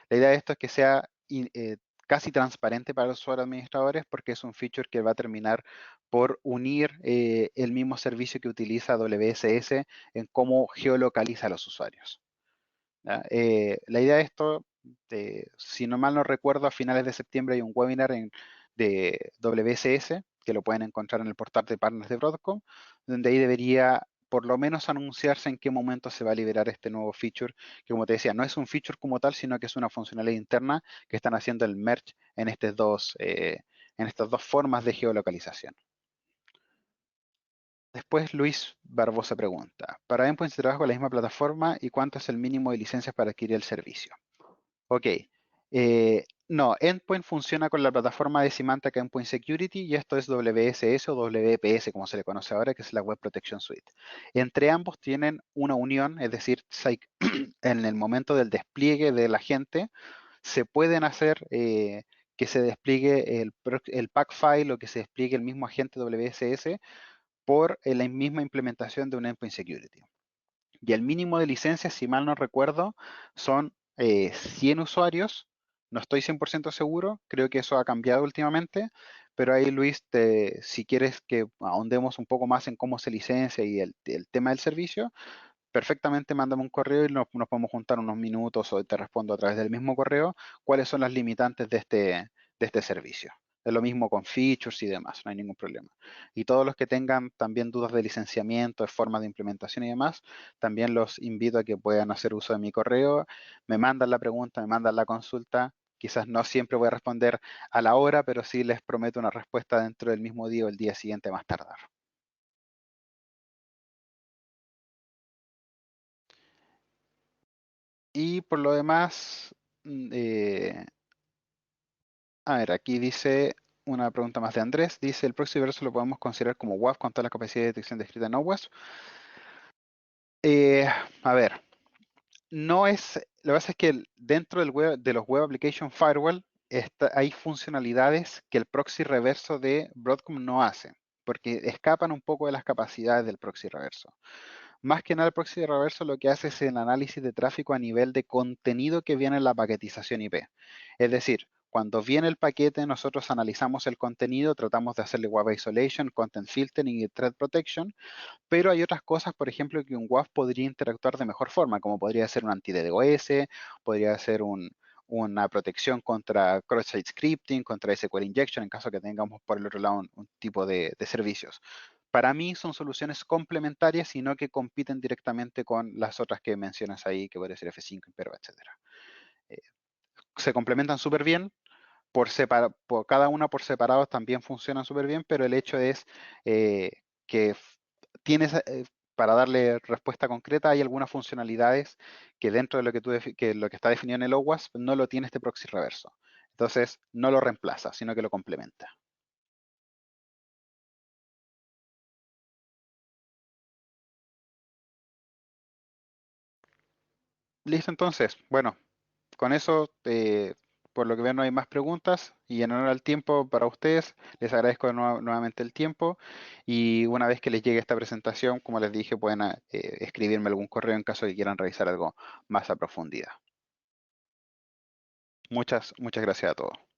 La idea de esto es que sea casi transparente para los usuarios administradores porque es un feature que va a terminar por unir el mismo servicio que utiliza WSS en cómo geolocaliza a los usuarios. ¿Ya? La idea de esto, si no mal no recuerdo, a finales de septiembre hay un webinar de WSS, que lo pueden encontrar en el portal de partners de Broadcom, donde ahí debería por lo menos anunciarse en qué momento se va a liberar este nuevo feature, que como te decía, no es un feature como tal, sino que es una funcionalidad interna que están haciendo el merge en estas dos formas de geolocalización. Después Luis Barbosa pregunta, ¿para endpoints se trabaja con la misma plataforma y cuánto es el mínimo de licencias para adquirir el servicio? Ok, no, Endpoint funciona con la plataforma de Symantec Endpoint Security y esto es WSS o WPS como se le conoce ahora, que es la Web Protection Suite. Entre ambos tienen una unión, es decir, en el momento del despliegue de la gente se pueden hacer que se despliegue el pack file o que se despliegue el mismo agente WSS por la misma implementación de un Endpoint Security. Y el mínimo de licencias, si mal no recuerdo, son 100 usuarios. No estoy 100% seguro, creo que eso ha cambiado últimamente, pero ahí Luis, si quieres que ahondemos un poco más en cómo se licencia y el tema del servicio, perfectamente mándame un correo y nos podemos juntar unos minutos o te respondo a través del mismo correo cuáles son las limitantes de este servicio. Es lo mismo con features y demás, no hay ningún problema. Y todos los que tengan también dudas de licenciamiento, de formas de implementación y demás, también los invito a que puedan hacer uso de mi correo, me mandan la pregunta, me mandan la consulta. Quizás no siempre voy a responder a la hora, pero sí les prometo una respuesta dentro del mismo día o el día siguiente más tardar. Y por lo demás, a ver, aquí dice una pregunta más de Andrés. Dice, ¿el proxy verso lo podemos considerar como WAF con toda la capacidad de detección descrita en OWASP? Eh, a ver, no es, lo que pasa es que dentro de los Web Application Firewall hay funcionalidades que el proxy reverso de Broadcom no hace, porque escapan un poco de las capacidades del proxy reverso. Más que nada, el proxy reverso lo que hace es el análisis de tráfico a nivel de contenido que viene en la paquetización IP. Es decir, cuando viene el paquete, nosotros analizamos el contenido, tratamos de hacerle WAF isolation, content filtering y thread protection, pero hay otras cosas, por ejemplo, que un WAF podría interactuar de mejor forma, como podría ser un anti-DDoS, podría ser una protección contra cross-site scripting, contra SQL injection, en caso que tengamos por el otro lado un tipo de servicios. Para mí son soluciones complementarias y no que compiten directamente con las otras que mencionas ahí, que puede ser F5, Imperva, etcétera. Eh, Se complementan súper bien, por cada una por separado también funcionan súper bien, pero el hecho es que tienes, para darle respuesta concreta, hay algunas funcionalidades que dentro de lo que lo que está definido en el OWASP no lo tiene este proxy reverso. Entonces, no lo reemplaza, sino que lo complementa. Listo, entonces. Bueno, con eso, por lo que veo, no hay más preguntas. Y en honor al tiempo para ustedes, les agradezco nuevamente el tiempo. Y una vez que les llegue esta presentación, como les dije, pueden escribirme algún correo en caso de que quieran revisar algo más a profundidad. Muchas gracias a todos.